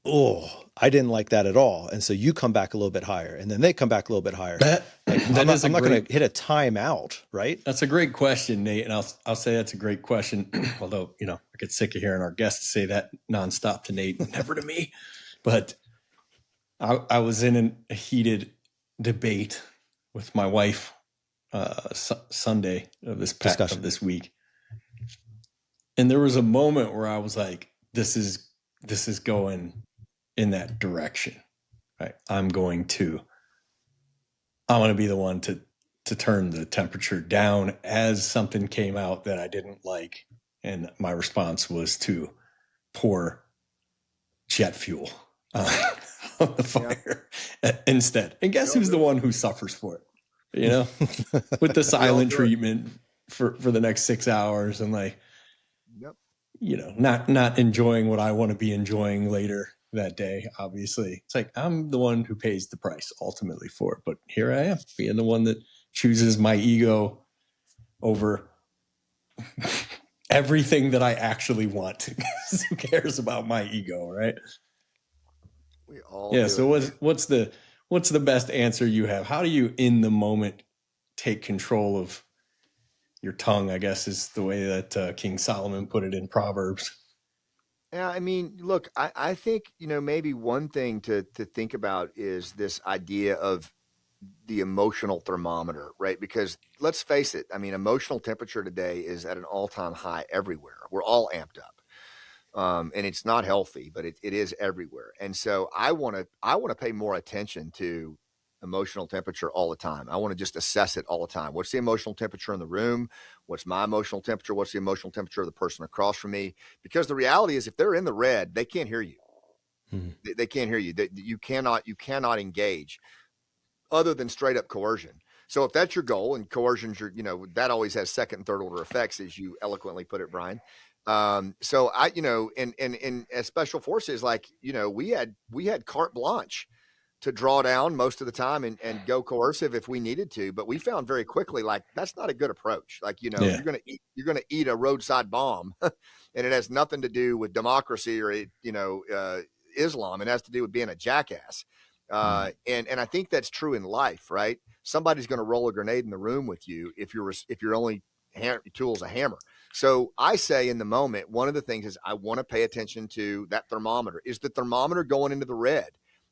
[SPEAKER 2] oh, I didn't like that at all. And so you come back a little bit higher and then they come back a little bit higher. Like, I'm not going to hit a timeout, right?
[SPEAKER 3] That's a great question, Nate. And I'll say that's a great question. Although, I get sick of hearing our guests say that nonstop to Nate, never to me. But I was in a heated debate with my wife Sunday of this week. And there was a moment where I was like, this is going in that direction. Right? I'm going to be the one to turn the temperature down as something came out that I didn't like. And my response was to pour jet fuel on the fire instead. And guess who's the one who suffers for it? With the silent treatment for the next 6 hours and like, not enjoying what I want to be enjoying later that day. Obviously, it's like I'm the one who pays the price ultimately for it. But here I am being the one that chooses my ego over everything that I actually want. Who cares about my ego, right?
[SPEAKER 1] We all
[SPEAKER 3] So what's the best answer you have? How do you in the moment take control of your tongue, I guess is the way that King Solomon put it in Proverbs.
[SPEAKER 1] Yeah, I mean, look, I think, maybe one thing to think about is this idea of the emotional thermometer, right? Because let's face it, I mean, emotional temperature today is at an all-time high everywhere. We're all amped up. And it's not healthy, but it is everywhere. And so I want to pay more attention to emotional temperature all the time. I want to just assess it all the time. What's the emotional temperature in the room? What's my emotional temperature? What's the emotional temperature of the person across from me? Because the reality is if they're in the red, they can't hear you. They can't hear you. You cannot engage other than straight up coercion. So if that's your goal, and coercion's that always has second and third order effects, as you eloquently put it, Brian. So I, in as special forces, like, we had carte blanche to draw down most of the time and go coercive if we needed to, but we found very quickly, like, that's not a good approach. Like, you're going to eat a roadside bomb and it has nothing to do with democracy or, Islam. It has to do with being a jackass. And I think that's true in life, right? Somebody's going to roll a grenade in the room with you if your only tool is a hammer. So I say in the moment, one of the things is I want to pay attention to that thermometer. Is the thermometer going into the red?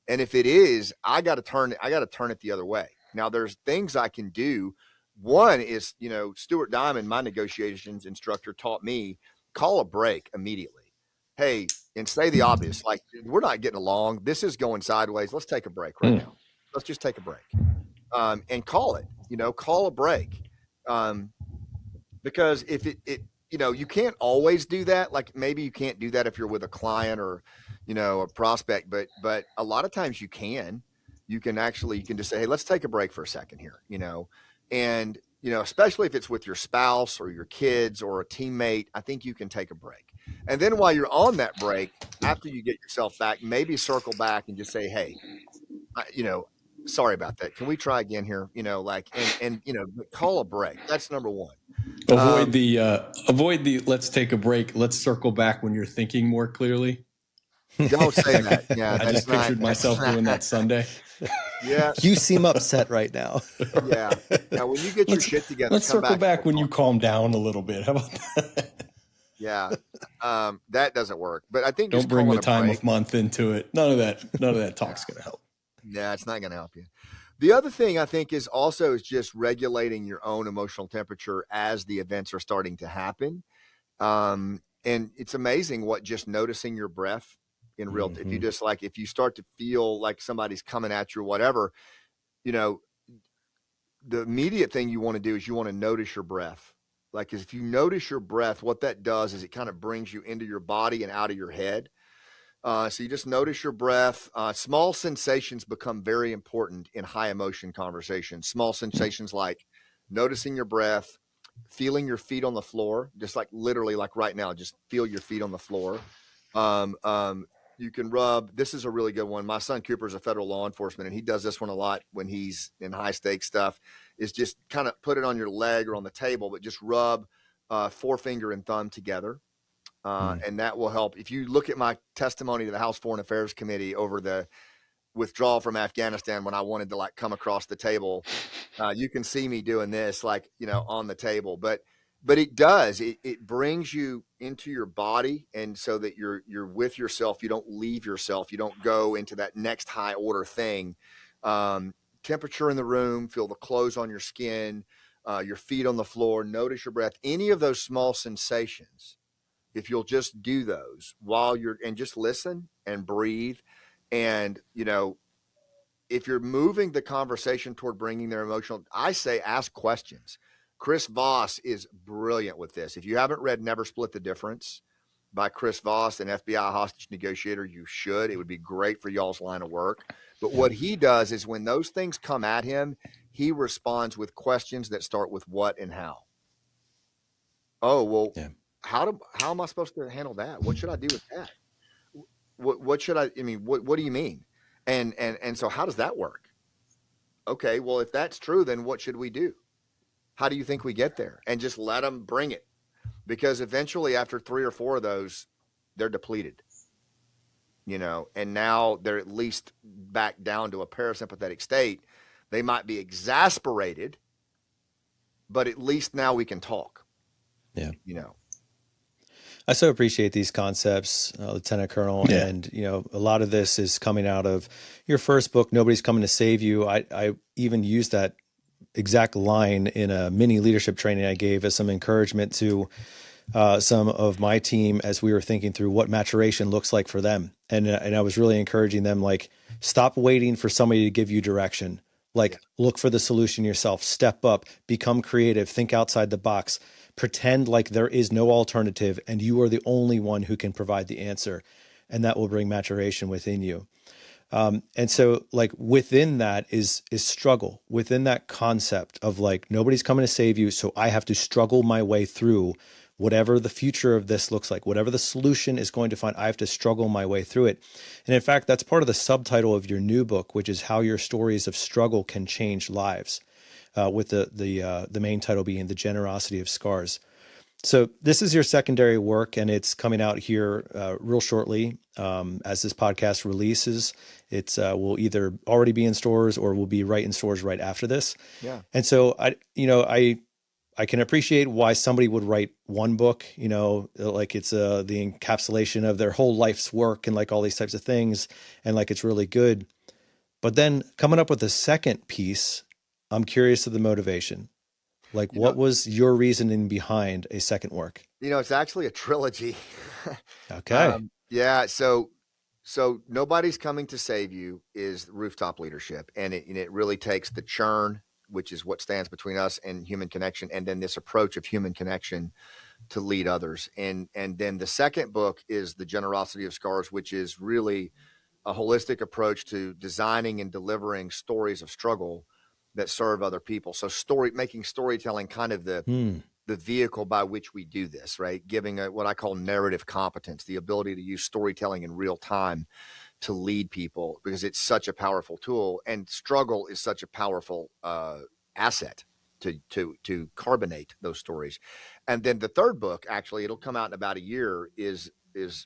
[SPEAKER 1] And if it is, I got to turn it the other way. Now there's things I can do. One is, Stuart Diamond, my negotiations instructor, taught me, call a break immediately. Hey, and say the obvious, like, we're not getting along. This is going sideways. Let's take a break right now. Let's just take a break. And call it, call a break. Because if it you can't always do that. Like, maybe you can't do that if you're with a client or, a prospect, but a lot of times you can just say, hey, let's take a break for a second here, and, especially if it's with your spouse or your kids or a teammate, I think you can take a break. And then while you're on that break, after you get yourself back, maybe circle back and just say, hey, sorry about that. Can we try again here? Call a break. That's number one.
[SPEAKER 3] Avoid the let's take a break. Let's circle back when you're thinking more clearly.
[SPEAKER 1] Don't say that. Yeah,
[SPEAKER 3] I just pictured myself doing that Sunday.
[SPEAKER 1] Yeah,
[SPEAKER 2] you seem upset right now.
[SPEAKER 1] Yeah. Now, when you get your shit together,
[SPEAKER 3] let's circle back when you calm down a little bit. How about that?
[SPEAKER 1] Yeah, that doesn't work. But I think
[SPEAKER 3] don't bring the time of month into it. None of that talk's going to help.
[SPEAKER 1] Yeah, it's not going to help you. The other thing I think is just regulating your own emotional temperature as the events are starting to happen. And it's amazing what just noticing your breath in real, if you start to feel like somebody's coming at you or whatever, the immediate thing you want to do is you want to notice your breath. Like, if you notice your breath, what that does is it kind of brings you into your body and out of your head. So you just notice your breath. Small sensations become very important in high emotion conversations. Small sensations like noticing your breath, feeling your feet on the floor, just like literally like right now, just feel your feet on the floor. You can rub. This is a really good one. My son Cooper is a federal law enforcement, and he does this one a lot when he's in high stakes stuff, is just kind of put it on your leg or on the table, but just rub forefinger and thumb together. And that will help. If you look at my testimony to the House Foreign Affairs Committee over the withdrawal from Afghanistan, when I wanted to like come across the table, you can see me doing this, like, on the table, but it does, it brings you into your body. And so that you're with yourself, you don't leave yourself. You don't go into that next high order thing. Temperature in the room, feel the clothes on your skin, your feet on the floor, notice your breath, any of those small sensations. If you'll just do those and just listen and breathe. And, if you're moving the conversation toward bringing their emotional, I say ask questions. Chris Voss is brilliant with this. If you haven't read Never Split the Difference by Chris Voss, an FBI hostage negotiator, you should. It would be great for y'all's line of work. But what he does is when those things come at him, he responds with questions that start with what and how. Oh, well, how am I supposed to handle that? What should I do with that? What should I mean, what do you mean? And so how does that work? Okay, well, if that's true, then what should we do? How do you think we get there? And just let them bring it, because eventually after 3 or 4 of those, they're depleted, and now they're at least back down to a parasympathetic state. They might be exasperated, but at least now we can talk.
[SPEAKER 2] Yeah. I so appreciate these concepts, Lieutenant Colonel. Yeah. And, a lot of this is coming out of your first book, Nobody's Coming to Save You. I even used that exact line in a mini leadership training I gave as some encouragement to some of my team as we were thinking through what maturation looks like for them. And I was really encouraging them, like, stop waiting for somebody to give you direction. Like, look for the solution yourself, step up, become creative, think outside the box. Pretend like there is no alternative and you are the only one who can provide the answer, and that will bring maturation within you. And so, like, within that is struggle, within that concept of like, nobody's coming to save you. So I have to struggle my way through whatever the future of this looks like, whatever the solution is going to find, I have to struggle my way through it. And in fact, that's part of the subtitle of your new book, which is How Your Stories of Struggle Can Change Lives. With the main title being The Generosity of Scars. So this is your secondary work, and it's coming out here real shortly as this podcast releases. It's will either already be in stores or will be right in stores right after this.
[SPEAKER 1] Yeah.
[SPEAKER 2] And so I can appreciate why somebody would write one book, like it's the encapsulation of their whole life's work and like all these types of things, and like it's really good. But then coming up with a second piece, I'm curious of the motivation. Like, what was your reasoning behind a second work?
[SPEAKER 1] It's actually a trilogy.
[SPEAKER 2] Okay.
[SPEAKER 1] Yeah. So Nobody's Coming to Save You is rooftop leadership. And it really takes the churn, which is what stands between us and human connection, and then this approach of human connection to lead others. And then the second book is The Generosity of Scars, which is really a holistic approach to designing and delivering stories of struggle that serve other people. So making storytelling kind of the vehicle by which we do this, right? Giving what I call narrative competence, the ability to use storytelling in real time to lead people, because it's such a powerful tool, and struggle is such a powerful asset to carbonate those stories. And then the third book, actually, it'll come out in about a year, is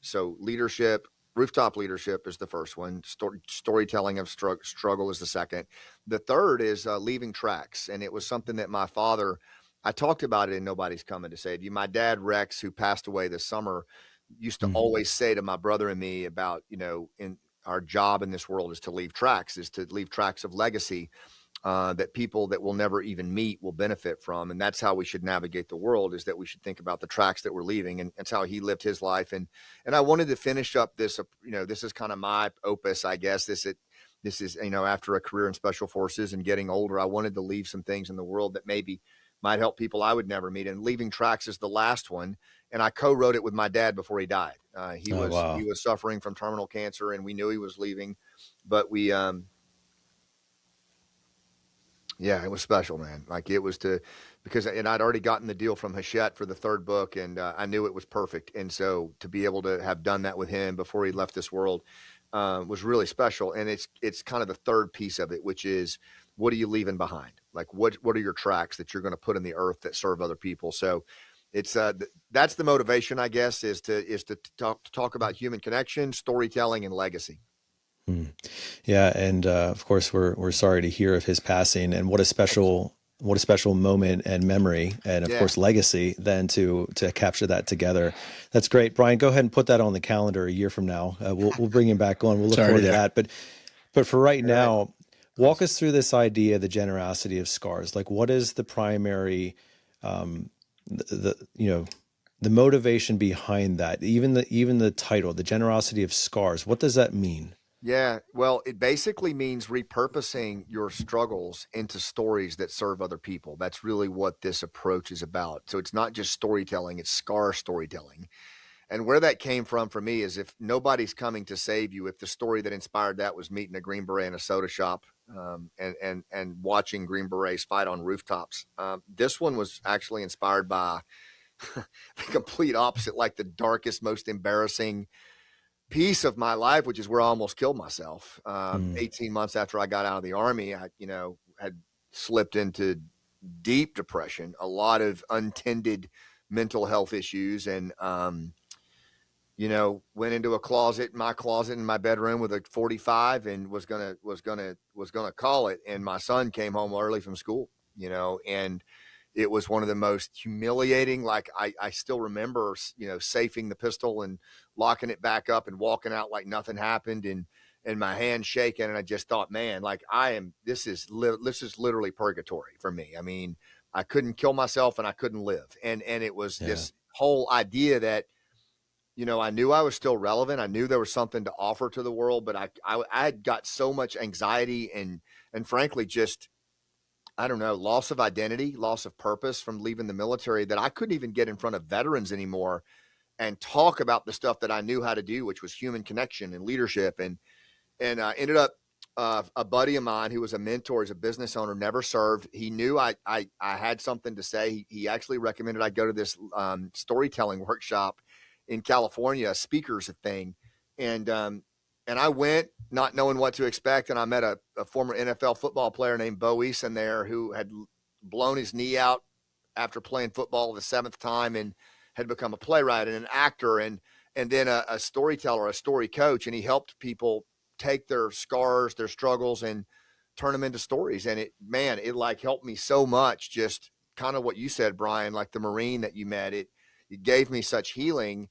[SPEAKER 1] so leadership. Rooftop leadership is the first one. Storytelling of struggle is the second. The third is Leaving Tracks. And it was something that my father, I talked about it in Nobody's Coming to Save You. My dad, Rex, who passed away this summer, used to always say to my brother and me about, in our job in this world is to leave tracks of legacy that people that we'll never even meet will benefit from. And that's how we should navigate the world, is that we should think about the tracks that we're leaving. And that's how he lived his life. And I wanted to finish up this, this is kind of my opus, I guess. This is, after a career in special forces and getting older, I wanted to leave some things in the world that maybe might help people I would never meet. And Leaving Tracks is the last one. And I co-wrote it with my dad before he died. He was suffering from terminal cancer, and we knew he was leaving, but we, yeah, it was special, man. Like, it was and I'd already gotten the deal from Hachette for the third book, and I knew it was perfect. And so to be able to have done that with him before he left this world was really special. And it's kind of the third piece of it, which is, what are you leaving behind? Like, what are your tracks that you're going to put in the earth that serve other people? So it's that's the motivation, I guess, is to talk about human connection, storytelling, and legacy.
[SPEAKER 2] Yeah, and of course we're sorry to hear of his passing, and what a special moment and memory, and of
[SPEAKER 1] Yeah.
[SPEAKER 2] course legacy then to capture that together. That's great, Brian. Go ahead and put that on the calendar a year from now. We'll bring him back on. We'll look forward to that. But for right
[SPEAKER 1] All right.
[SPEAKER 2] now, walk
[SPEAKER 1] Awesome.
[SPEAKER 2] us through this idea, the generosity of scars. Like, what is the primary, the motivation behind that? Even the title, the generosity of scars. What does that mean?
[SPEAKER 1] Yeah, well, it basically means repurposing your struggles into stories that serve other people. That's really what this approach is about. So it's not just storytelling, it's scar storytelling. And where that came from for me is if nobody's coming to save you, if the story that inspired that was meeting a Green Beret in a soda shop, and watching Green Berets fight on rooftops, this one was actually inspired by the complete opposite, like the darkest, most embarrassing piece of my life, which is where I almost killed myself. 18 months after I got out of the Army, I, had slipped into deep depression, a lot of untended mental health issues, and, went into my closet in my bedroom with a 45 and was gonna call it. And my son came home early from school, and it was one of the most humiliating. Like I still remember, safing the pistol and locking it back up and walking out like nothing happened, and my hand shaking. And I just thought, man, like this is literally purgatory for me. I mean, I couldn't kill myself and I couldn't live. And it was this whole idea that, I knew I was still relevant. I knew there was something to offer to the world, but I had got so much anxiety and frankly, just, I don't know, loss of identity, loss of purpose from leaving the military that I couldn't even get in front of veterans anymore and talk about the stuff that I knew how to do, which was human connection and leadership. And ended up, a buddy of mine who was a mentor, he's a business owner, never served. He knew I had something to say. He actually recommended I go to this storytelling workshop in California, a speakers thing. And I went not knowing what to expect. And I met a former NFL football player named Bo Eason there who had blown his knee out after playing football the 7th time and had become a playwright and an actor and then a storyteller, a story coach. And he helped people take their scars, their struggles, and turn them into stories. And it like helped me so much. Just kind of what you said, Brian, like the Marine that you met, it gave me such healing.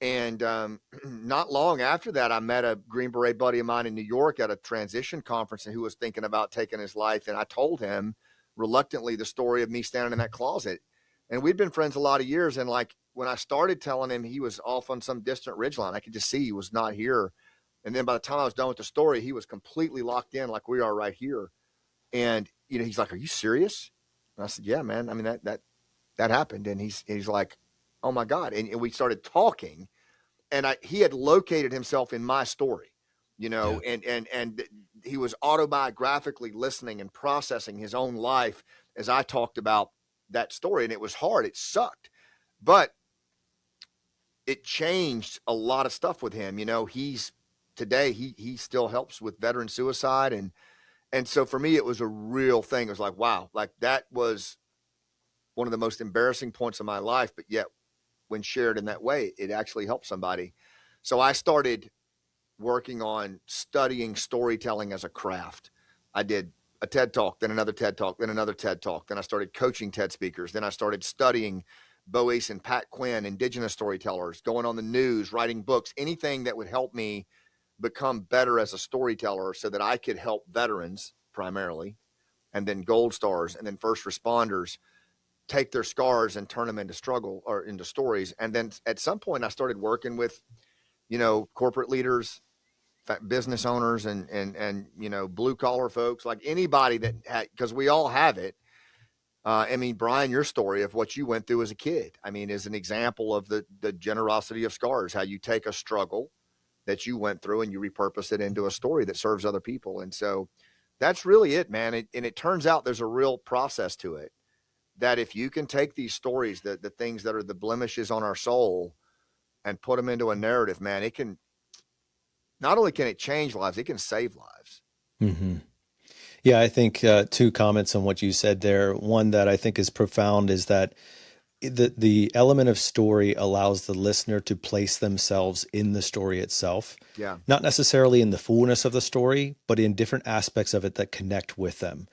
[SPEAKER 1] And not long after that, I met a Green Beret buddy of mine in New York at a transition conference and who was thinking about taking his life. And I told him reluctantly the story of me standing in that closet. And we'd been friends a lot of years. And like when I started telling him, he was off on some distant ridgeline. I could just see he was not here. And then by the time I was done with the story, he was completely locked in like we are right here. And, he's like, "Are you serious?" And I said, "Yeah, man. I mean, that happened." And he's like, "Oh my God." And we started talking, and he had located himself in my story, and he was autobiographically listening and processing his own life as I talked about that story. And it was hard. It sucked, but it changed a lot of stuff with him. Today he still helps with veteran suicide. And so for me, it was a real thing. It was like, wow, like that was one of the most embarrassing points of my life, but yet when shared in that way, it actually helped somebody. So I started working on studying storytelling as a craft. I did a TED Talk, then another TED Talk, then another TED Talk. Then I started coaching TED speakers. Then I started studying Bo Eason, Pat Quinn, indigenous storytellers, going on the news, writing books, anything that would help me become better as a storyteller so that I could help veterans primarily, and then gold stars, and then first responders take their scars and turn them into struggle or into stories. And then at some point I started working with, corporate leaders, business owners, and blue collar folks, like anybody that had, because we all have it. I mean, Brian, your story of what you went through as a kid, I mean, is an example of the generosity of scars, how you take a struggle that you went through and you repurpose it into a story that serves other people. And so that's really it, man. And it turns out there's a real process to it, that if you can take these stories, the things that are the blemishes on our soul, and put them into a narrative, man, it can, not only can it change lives, it can save lives.
[SPEAKER 2] Mm-hmm. Yeah, I think 2 comments on what you said there. One that I think is profound is that the element of story allows the listener to place themselves in the story itself.
[SPEAKER 1] Yeah.
[SPEAKER 2] Not necessarily in the fullness of the story, but in different aspects of it that connect with them.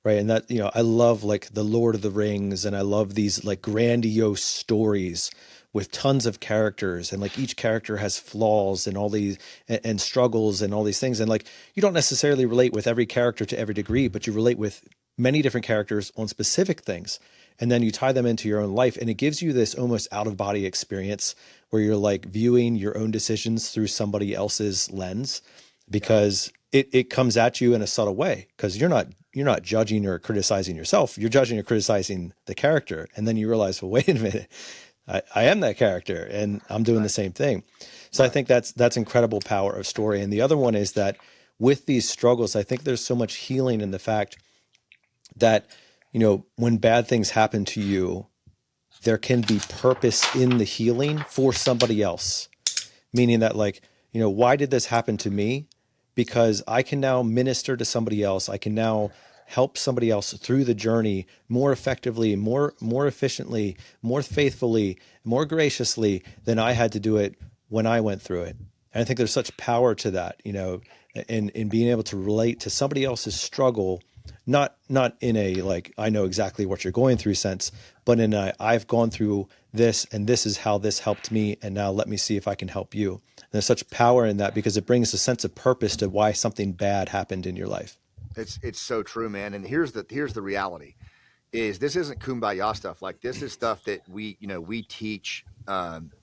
[SPEAKER 2] Right. And that, I love like the Lord of the Rings, and I love these like grandiose stories with tons of characters, and like each character has flaws and all these and struggles and all these things. And like, you don't necessarily relate with every character to every degree, but you relate with many different characters on specific things. And then you tie them into your own life, and it gives you this almost out of body experience where you're like viewing your own decisions through somebody else's lens, because it comes at you in a subtle way, because you're not judging or criticizing yourself. You're judging or criticizing the character. And then you realize, well, wait a minute, I am that character and I'm doing the same thing. So I think that's incredible power of story. And the other one is that with these struggles, I think there's so much healing in the fact that, when bad things happen to you, there can be purpose in the healing for somebody else. Meaning that, like, why did this happen to me? Because I can now minister to somebody else. I can now help somebody else through the journey more effectively, more efficiently, more faithfully, more graciously than I had to do it when I went through it. And I think there's such power to that, in being able to relate to somebody else's struggle, not in a like, I know exactly what you're going through sense, but in a, I've gone through this and this is how this helped me, and now let me see if I can help you. And there's such power in that, because it brings a sense of purpose to why something bad happened in your life.
[SPEAKER 1] It's so true, man. And here's the reality is this isn't kumbaya stuff. Like, this is stuff that we teach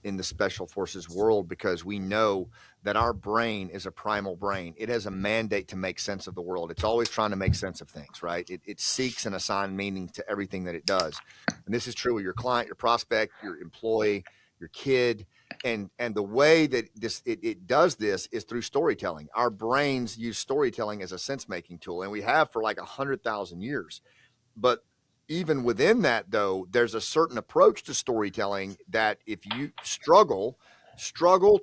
[SPEAKER 1] in the special forces world, because we know that our brain is a primal brain. It has a mandate to make sense of the world. It's always trying to make sense of things, right? It seeks and assign meaning to everything that it does. And this is true with your client, your prospect, your employee, your kid. And the way that it does this is through storytelling. Our brains use storytelling as a sense making tool, and we have for like 100,000 years. But even within that, though, there's a certain approach to storytelling that if you struggle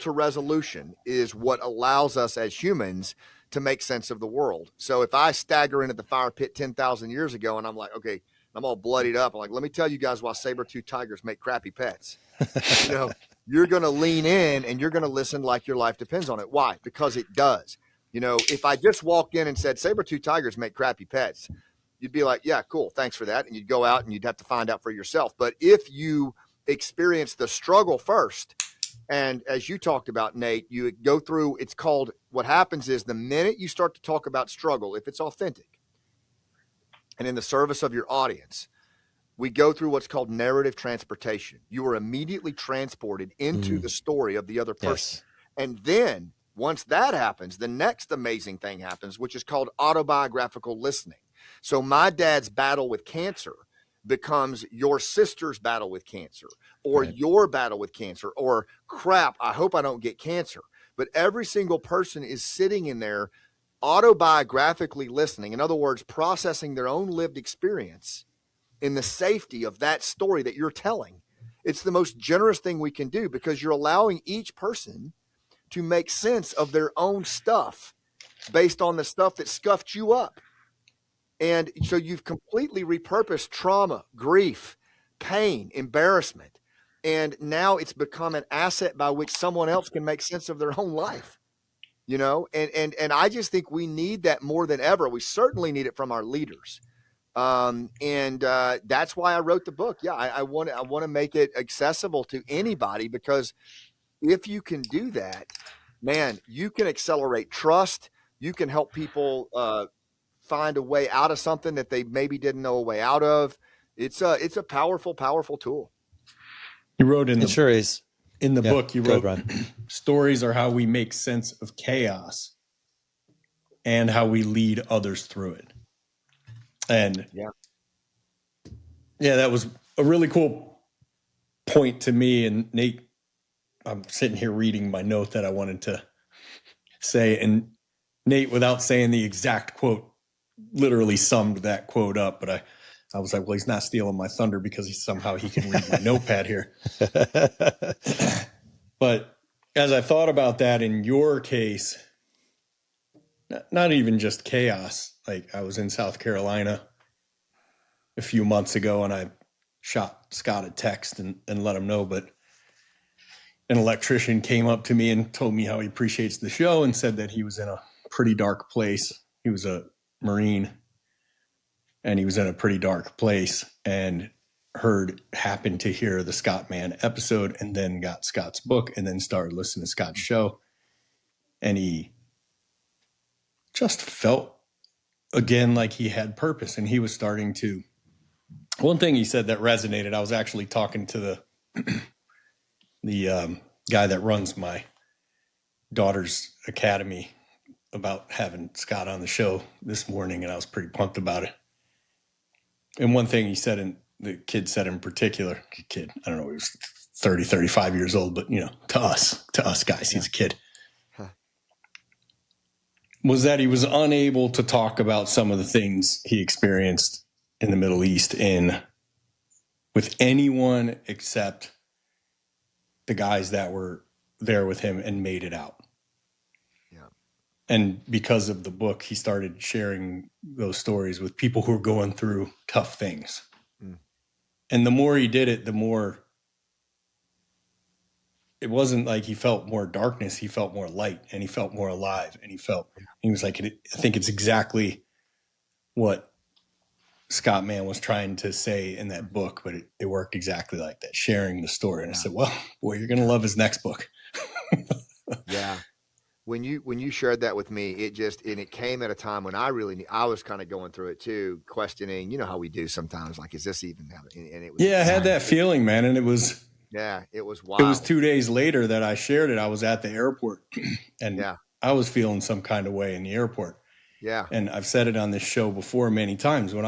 [SPEAKER 1] to resolution is what allows us as humans to make sense of the world. So if I stagger into the fire pit 10,000 years ago and I'm like, okay, I'm all bloodied up, I'm like, let me tell you guys why saber-tooth tigers make crappy pets. You're going to lean in and you're going to listen like your life depends on it. Why? Because it does. If I just walked in and said saber-tooth tigers make crappy pets, you'd be like, yeah, cool, thanks for that. And you'd go out and you'd have to find out for yourself. But if you experience the struggle first, and as you talked about, Nate, you go through, it's called, what happens is the minute you start to talk about struggle, if it's authentic and in the service of your audience, we go through what's called narrative transportation. You are immediately transported into the story of the other person. Yes. And then once that happens, the next amazing thing happens, which is called autobiographical listening. So my dad's battle with cancer becomes your sister's battle with cancer, or your battle with cancer, or crap, I hope I don't get cancer. But every single person is sitting in there autobiographically listening. In other words, processing their own lived experience in the safety of that story that you're telling. It's the most generous thing we can do, because you're allowing each person to make sense of their own stuff based on the stuff that scuffed you up. And so you've completely repurposed trauma, grief, pain, embarrassment. And now it's become an asset by which someone else can make sense of their own life. And I just think we need that more than ever. We certainly need it from our leaders. That's why I wrote the book. Yeah, I want to make it accessible to anybody, because if you can do that, man, you can accelerate trust. You can help people find a way out of something that they maybe didn't know a way out of. It's a powerful, powerful tool.
[SPEAKER 3] You wrote in
[SPEAKER 2] it sure is.
[SPEAKER 3] In the book, you wrote, stories are how we make sense of chaos and how we lead others through it. And yeah, that was a really cool point to me. And Nate, I'm sitting here reading my note that I wanted to say, and Nate, without saying the exact quote, literally summed that quote up. But I was like, well, he's not stealing my thunder because he can read my notepad here. But as I thought about that in your case, not even just chaos. Like, I was in South Carolina a few months ago, and I shot Scott a text and let him know, but an electrician came up to me and told me how he appreciates the show and said that he was in a pretty dark place. He was a Marine and he was in a pretty dark place and happened to hear the Scott Mann episode and then got Scott's book and then started listening to Scott's show. And he just felt again like he had purpose, and he was starting to. One thing he said that resonated, I was actually talking to the guy that runs my daughter's academy about having Scott on the show this morning, and I was pretty pumped about it. And one thing he said, and the kid said in particular, I don't know, he was 30, 35 years old, but to us guys, he's a kid. Was that he was unable to talk about some of the things he experienced in the Middle East with anyone except the guys that were there with him and made it out.
[SPEAKER 1] Yeah.
[SPEAKER 3] And because of the book, he started sharing those stories with people who were going through tough things. Mm. And the more he did it, the more it wasn't like he felt more darkness. He felt more light, and he felt more alive, and he was like, I think it's exactly what Scott Mann was trying to say in that book, but it worked exactly like that, sharing the story. And I said, well, boy, you're going to love his next book.
[SPEAKER 1] Yeah. When you shared that with me, it came at a time when I was kind of going through it too, questioning, how we do sometimes, like, is this even happening? And it was,
[SPEAKER 3] I had that feeling, man. And it was
[SPEAKER 1] wild.
[SPEAKER 3] It was 2 days later that I shared it. I was at the airport and I was feeling some kind of way in the airport.
[SPEAKER 1] Yeah.
[SPEAKER 3] And I've said it on this show before many times when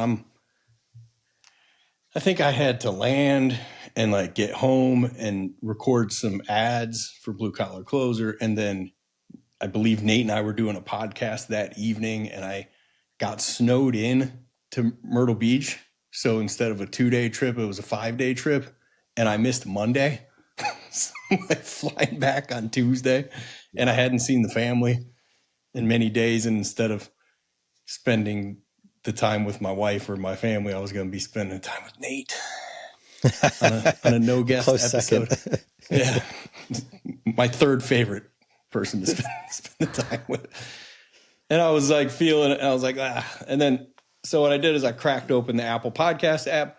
[SPEAKER 3] I think I had to land and like get home and record some ads for Blue Collar Closer. And then I believe Nate and I were doing a podcast that evening, and I got snowed in to Myrtle Beach. So instead of a 2-day trip, it was a 5-day trip, and I missed Monday. So I'm like flying back on Tuesday, and I hadn't seen the family in many days. And instead of spending the time with my wife or my family, I was going to be spending time with Nate on a no guest episode. Yeah. My third favorite person to spend the time with. And I was like feeling it. And I was like, And then, so what I did is I cracked open the Apple Podcast app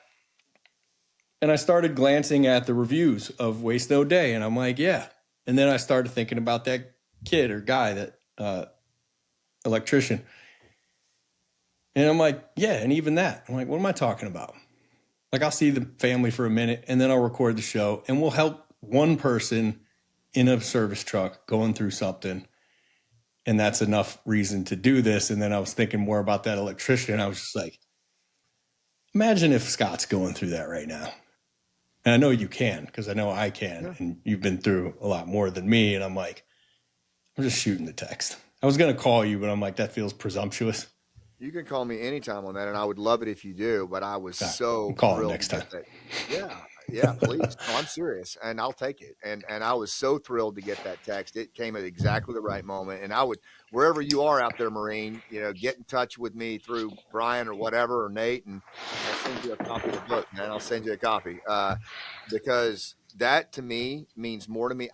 [SPEAKER 3] and I started glancing at the reviews of Waste No Day. And I'm like, yeah. And then I started thinking about that kid or guy, that electrician. And I'm like, yeah. And even that, I'm like, what am I talking about? Like, I'll see the family for a minute and then I'll record the show and we'll help one person in a service truck going through something. And that's enough reason to do this. And then I was thinking more about that electrician. I was just like, imagine if Scott's going through that right now. And I know you can, because I know I can. Yeah. And you've been through a lot more than me. And I'm like, I'm just shooting the text. I was going to call you, but I'm like, that feels presumptuous.
[SPEAKER 1] You can call me anytime on that, and I would love it if you do. But I was so
[SPEAKER 3] thrilled next time.
[SPEAKER 1] Yeah, please. No, I'm serious, and I'll take it. And I was so thrilled to get that text. It came at exactly the right moment. And I would, wherever you are out there, Marine, get in touch with me through Brian or whatever, or Nate, and I'll send you a copy of the book, man. I'll send you a copy because that to me means more to me.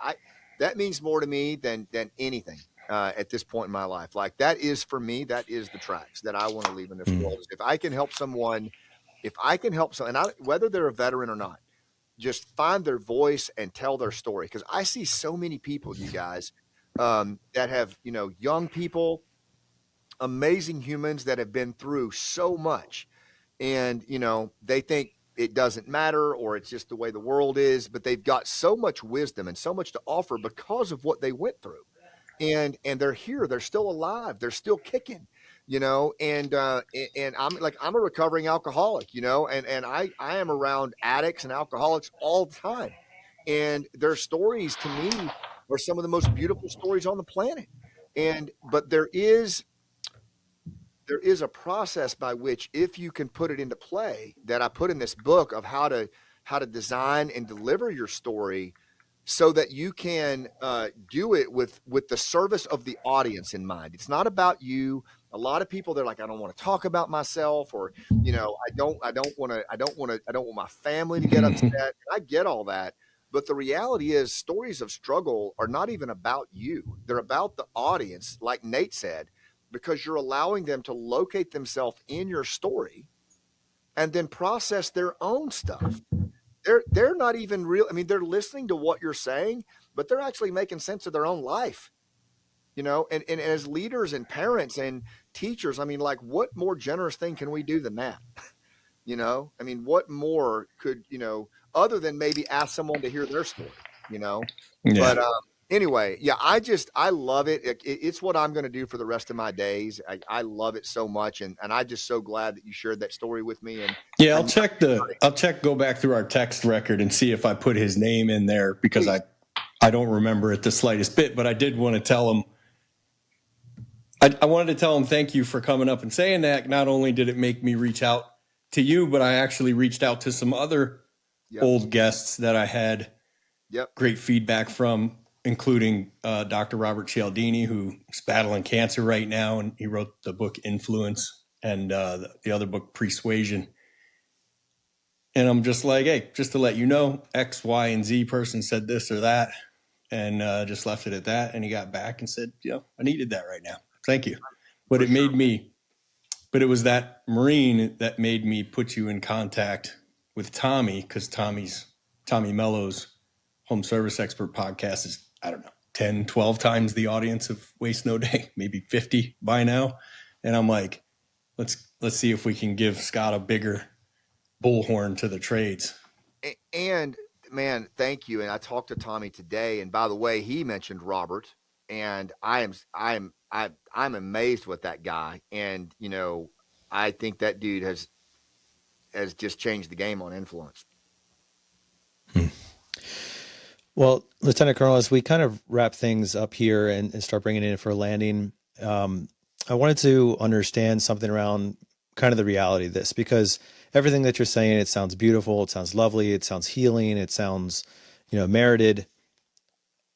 [SPEAKER 1] That means more to me than anything. At this point in my life, like that is for me, that is the tracks that I want to leave in this world. If I can help someone, whether they're a veteran or not, just find their voice and tell their story. Because I see so many people, you guys, that have, young people, amazing humans that have been through so much, and they think it doesn't matter or it's just the way the world is, but they've got so much wisdom and so much to offer because of what they went through. And they're here, they're still alive, they're still kicking, and I'm a recovering alcoholic, and I am around addicts and alcoholics all the time. And their stories to me are some of the most beautiful stories on the planet. But there is a process by which, if you can put it into play, that I put in this book of how to design and deliver your story so that you can do it with the service of the audience in mind. It's not about you. A lot of people, they're like, I don't want to talk about myself, or, I don't want my family to get upset. And I get all that. But the reality is stories of struggle are not even about you. They're about the audience, like Nate said, because you're allowing them to locate themselves in your story and then process their own stuff. They're not even real. I mean, they're listening to what you're saying, but they're actually making sense of their own life, and as leaders and parents and teachers, I mean, like, what more generous thing can we do than that? I mean, what more could, other than maybe ask someone to hear their story,
[SPEAKER 3] Yeah.
[SPEAKER 1] but anyway, yeah, I love it. It's what I'm going to do for the rest of my days. I love it so much. And I'm just so glad that you shared that story with me. And
[SPEAKER 3] Yeah,
[SPEAKER 1] I know,
[SPEAKER 3] go back through our text record and see if I put his name in there, because
[SPEAKER 1] please,
[SPEAKER 3] I don't remember it the slightest bit, but I did want to tell him, I wanted to tell him thank you for coming up and saying that. Not only did it make me reach out to you, but I actually reached out to some other
[SPEAKER 1] yep,
[SPEAKER 3] old guests that I had
[SPEAKER 1] yep,
[SPEAKER 3] great feedback from, including Dr. Robert Cialdini, who's battling cancer right now, and he wrote the book Influence, and the other book Persuasion. And I'm just like, hey, just to let you know, X, Y, and Z person said this or that, and just left it at that. And he got back and said, I needed that right now. Thank you. But
[SPEAKER 1] for sure.
[SPEAKER 3] it was that Marine that made me put you in contact with Tommy, because Tommy Mello's Home Service Expert podcast is, I don't know, 10, 12 times the audience of Waste No Day, maybe 50 by now. And I'm like, let's see if we can give Scott a bigger bullhorn to the trades.
[SPEAKER 1] And man, thank you. And I talked to Tommy today. And by the way, he mentioned Robert, and I'm amazed with that guy. And I think that dude has just changed the game on influence.
[SPEAKER 2] Well, Lieutenant Colonel, as we kind of wrap things up here and start bringing it in for a landing, I wanted to understand something around kind of the reality of this, because everything that you're saying, it sounds beautiful, it sounds lovely, it sounds healing, it sounds, merited.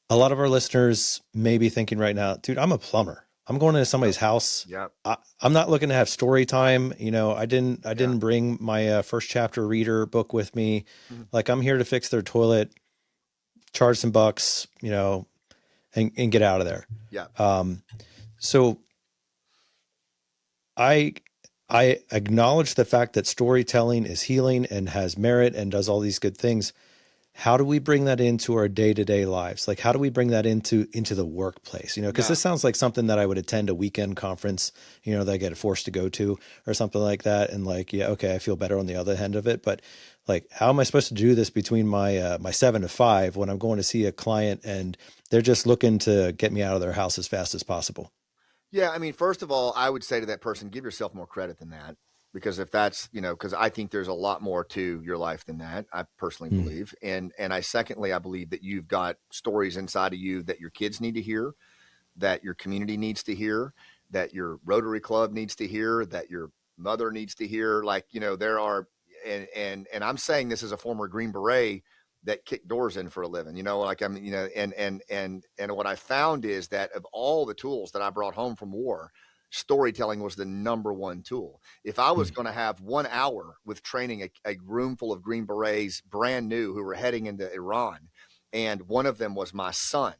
[SPEAKER 2] A lot of our listeners may be thinking right now, dude, I'm a plumber. I'm going into somebody's house.
[SPEAKER 1] Yep.
[SPEAKER 2] I'm not looking to have story time. I didn't bring my first chapter reader book with me.
[SPEAKER 1] Mm-hmm.
[SPEAKER 2] Like, I'm here to fix their toilet, charge some bucks, and get out of there.
[SPEAKER 1] Yeah.
[SPEAKER 2] So I acknowledge the fact that storytelling is healing and has merit and does all these good things. How do we bring that into our day-to-day lives? Like, how do we bring that into the workplace? Because this sounds like something that I would attend a weekend conference, that I get forced to go to or something like that. And like, yeah, okay, I feel better on the other end of it. But like, how am I supposed to do this between my 7 to 5 when I'm going to see a client and they're just looking to get me out of their house as fast as possible?
[SPEAKER 1] Yeah. I mean, first of all, I would say to that person, give yourself more credit than that. Because if that's, because I think there's a lot more to your life than that. I personally believe. And secondly, I believe that you've got stories inside of you that your kids need to hear, that your community needs to hear, that your Rotary Club needs to hear, that your mother needs to hear. Like, there are, and I'm saying this as a former Green Beret that kicked doors in for a living, like, I mean, and what I found is that of all the tools that I brought home from war, storytelling was the number one tool. If I was going to have 1 hour with training a room full of Green Berets, brand new, who were heading into Iran, and one of them was my son,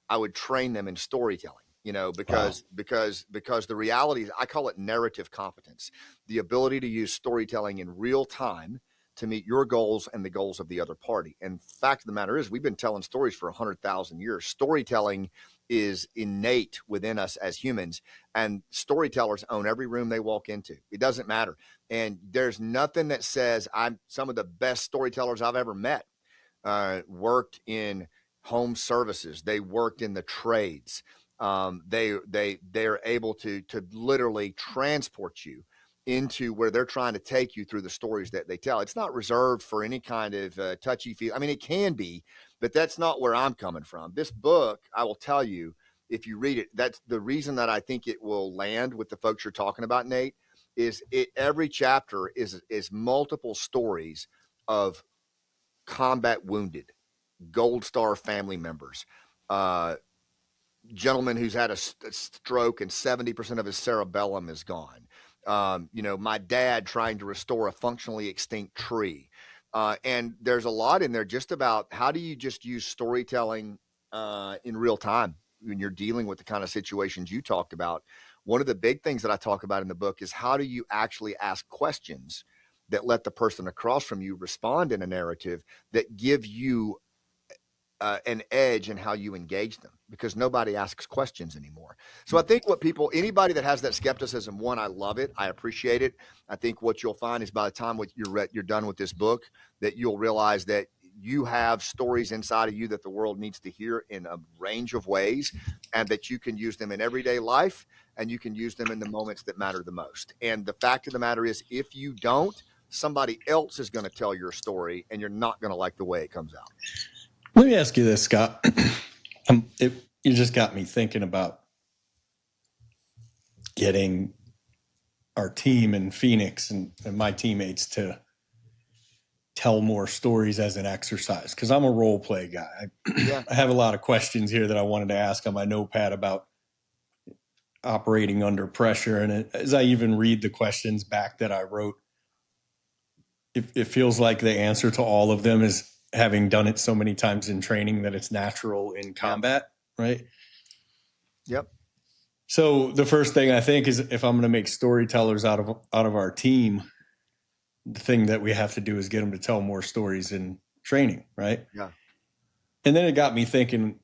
[SPEAKER 1] I would train them in storytelling, because the reality is, I call it narrative competence, the ability to use storytelling in real time to meet your goals and the goals of the other party. And the fact of the matter is, we've been telling stories for 100,000 years. Storytelling is innate within us as humans, and storytellers own every room they walk into. It doesn't matter. And there's nothing that says some of the best storytellers I've ever met worked in home services. They worked in the trades. They're able to literally transport you into where they're trying to take you through the stories that they tell. It's not reserved for any kind of touchy feel. I mean, it can be, but that's not where I'm coming from. This book, I will tell you, if you read it, that's the reason that I think it will land with the folks you're talking about, Nate, is every chapter is multiple stories of combat wounded, Gold Star family members, gentleman who's had a stroke and 70% of his cerebellum is gone. My dad trying to restore a functionally extinct tree. And there's a lot in there just about how do you just use storytelling in real time when you're dealing with the kind of situations you talked about. One of the big things that I talk about in the book is how do you actually ask questions that let the person across from you respond in a narrative that give you an edge in how you engage them, because nobody asks questions anymore. So I think anybody that has that skepticism, one, I love it. I appreciate it. I think what you'll find is by the time you're done with this book, that you'll realize that you have stories inside of you that the world needs to hear in a range of ways, and that you can use them in everyday life, and you can use them in the moments that matter the most. And the fact of the matter is, if you don't, somebody else is going to tell your story, and you're not going to like the way it comes out.
[SPEAKER 3] Let me ask you this, Scott. You just got me thinking about getting our team in Phoenix and my teammates to tell more stories as an exercise, because I'm a role play guy. I have a lot of questions here that I wanted to ask on my notepad about operating under pressure. And as I even read the questions back that I wrote, it feels like the answer to all of them is having done it so many times in training that it's natural in combat, right?
[SPEAKER 1] Yep.
[SPEAKER 3] So the first thing I think is, if I'm going to make storytellers out of our team, the thing that we have to do is get them to tell more stories in training, right?
[SPEAKER 1] Yeah.
[SPEAKER 3] And then it got me thinking,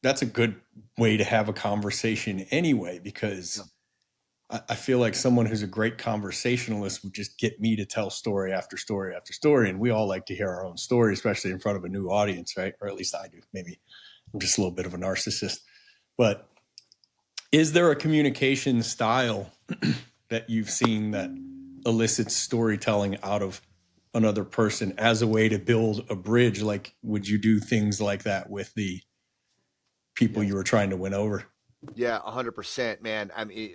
[SPEAKER 3] that's a good way to have a conversation anyway, because I feel like someone who's a great conversationalist would just get me to tell story after story after story. And we all like to hear our own story, especially in front of a new audience, right? Or at least I do. Maybe I'm just a little bit of a narcissist. But is there a communication style that you've seen that elicits storytelling out of another person as a way to build a bridge? Like, would you do things like that with the people you were trying to win over?
[SPEAKER 1] Yeah, 100%, man. I mean,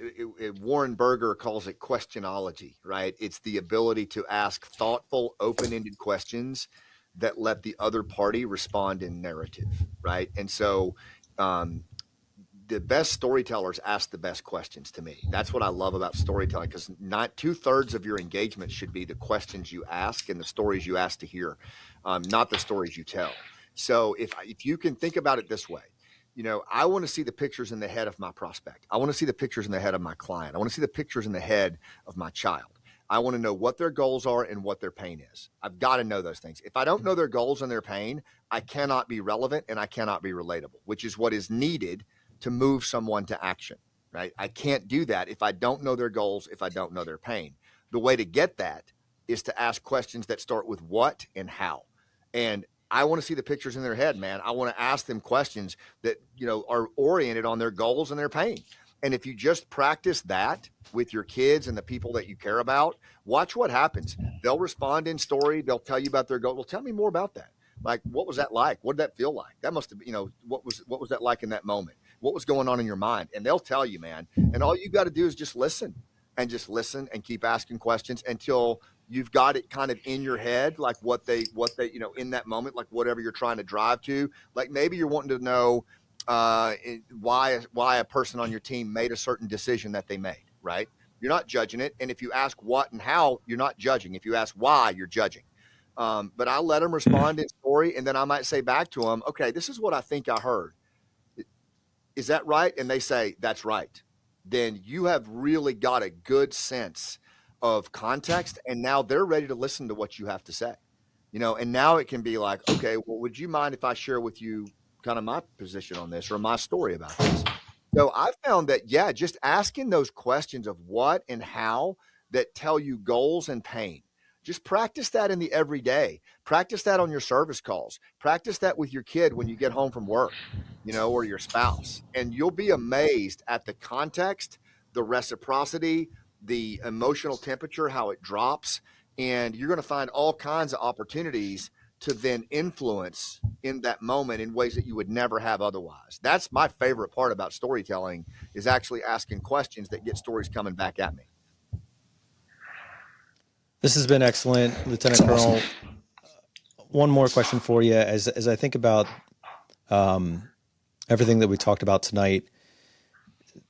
[SPEAKER 1] Warren Berger calls it questionology, right? It's the ability to ask thoughtful, open-ended questions that let the other party respond in narrative, right? And so, the best storytellers ask the best questions to me. That's what I love about storytelling, because not 2/3 of your engagement should be the questions you ask and the stories you ask to hear, not the stories you tell. So if you can think about it this way, I want to see the pictures in the head of my prospect. I want to see the pictures in the head of my client. I want to see the pictures in the head of my child. I want to know what their goals are and what their pain is. I've got to know those things. If I don't know their goals and their pain, I cannot be relevant and I cannot be relatable, which is what is needed to move someone to action, right? I can't do that if I don't know their goals, if I don't know their pain. The way to get that is to ask questions that start with what and how. And I want to see the pictures in their head, man. I want to ask them questions that, are oriented on their goals and their pain. And if you just practice that with your kids and the people that you care about, watch what happens. They'll respond in story. They'll tell you about their goal. Well, tell me more about that. Like, what was that like? What did that feel like? That must have been, what was that like in that moment? What was going on in your mind? And they'll tell you, man. And all you got to do is just listen and keep asking questions until you've got it kind of in your head, like what they, in that moment, like whatever you're trying to drive to. Like maybe you're wanting to know why a person on your team made a certain decision that they made, right? You're not judging it. And if you ask what and how, you're not judging. If you ask why, you're judging. But I let them respond in story, and then I might say back to them, okay, this is what I think I heard. Is that right? And they say, that's right. Then you have really got a good sense of context, and now they're ready to listen to what you have to say. And now it can be like, okay, well, would you mind if I share with you kind of my position on this or my story about this? So I found that, just asking those questions of what and how that tell you goals and pain. Just practice that in the everyday. Practice that on your service calls. Practice that with your kid when you get home from work, or your spouse. And you'll be amazed at the context, the reciprocity, the emotional temperature, how it drops. And you're going to find all kinds of opportunities to then influence in that moment in ways that you would never have otherwise. That's my favorite part about storytelling, is actually asking questions that get stories coming back at me.
[SPEAKER 2] This has been excellent, Lieutenant
[SPEAKER 3] That's
[SPEAKER 2] Colonel.
[SPEAKER 3] awesome.
[SPEAKER 2] One more question for you. As I think about everything that we talked about tonight,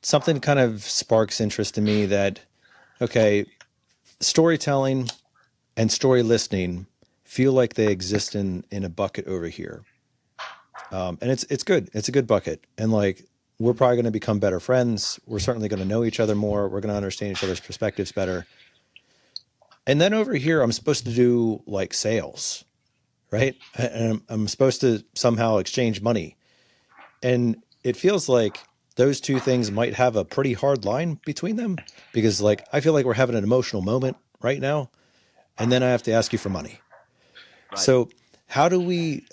[SPEAKER 2] something kind of sparks interest in me that, okay, storytelling and story listening feel like they exist in a bucket over here. And it's good. It's a good bucket. And like, we're probably going to become better friends. We're certainly going to know each other more. We're going to understand each other's perspectives better. And then over here, I'm supposed to do like sales, right? And I'm supposed to somehow exchange money. And it feels like those two things might have a pretty hard line between them because like, I feel like we're having an emotional moment right now. And then I have to ask you for money.
[SPEAKER 1] Right.
[SPEAKER 2] So how do we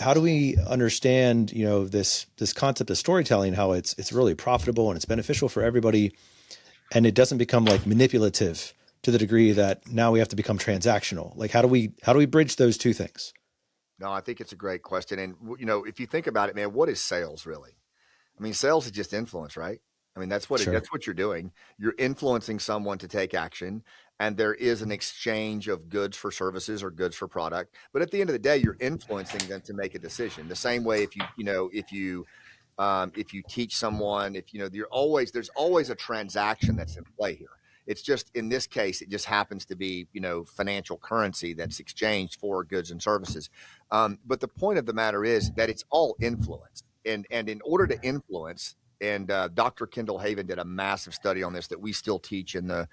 [SPEAKER 2] understand, this concept of storytelling, how it's really profitable and it's beneficial for everybody, and it doesn't become like manipulative to the degree that now we have to become transactional? Like how do we bridge those two things?
[SPEAKER 1] No, I think it's a great question. And, if you think about it, man, what is sales really? I mean, sales is just influence, right? I mean,
[SPEAKER 2] Sure.
[SPEAKER 1] that's what you're doing. You're influencing someone to take action, and there is an exchange of goods for services or goods for product. But at the end of the day, you're influencing them to make a decision. The same way if you teach someone, there's always a transaction that's in play here. It's just in this case, it just happens to be financial currency that's exchanged for goods and services. But the point of the matter is that it's all influence, and in order to influence. And Dr. Kendall Haven did a massive study on this that we still teach in the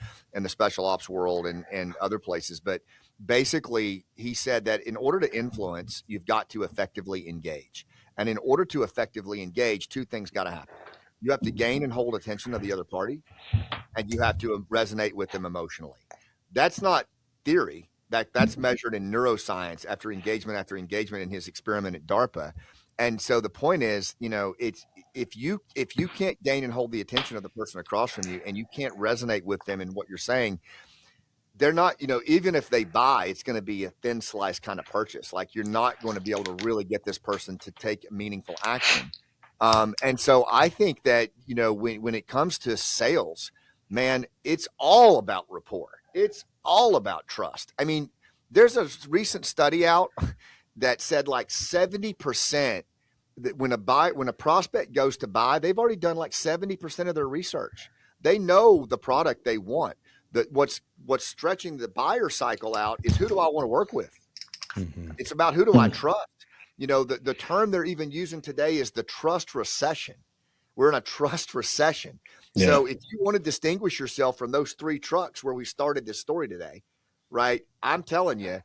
[SPEAKER 1] special ops world and other places. But basically, he said that in order to influence, you've got to effectively engage. And in order to effectively engage, two things got to happen. You have to gain and hold attention of the other party, and you have to resonate with them emotionally. That's not theory. That's measured in neuroscience after engagement in his experiment at DARPA. And so the point is, it's if you can't gain and hold the attention of the person across from you, and you can't resonate with them in what you're saying, they're not, even if they buy, it's going to be a thin slice kind of purchase. Like you're not going to be able to really get this person to take meaningful action. And so I think that, when it comes to sales, man, it's all about rapport. It's all about trust. I mean, there's a recent study out that said like 70% that when a prospect goes to buy, they've already done like 70% of their research. They know the product they want. That what's stretching the buyer cycle out is, who do I want to work with?
[SPEAKER 2] Mm-hmm.
[SPEAKER 1] It's about, who do I trust? The term they're even using today is the trust recession. We're in a trust recession. Yeah. So if you want to distinguish yourself from those three trucks where we started this story today, right? I'm telling you,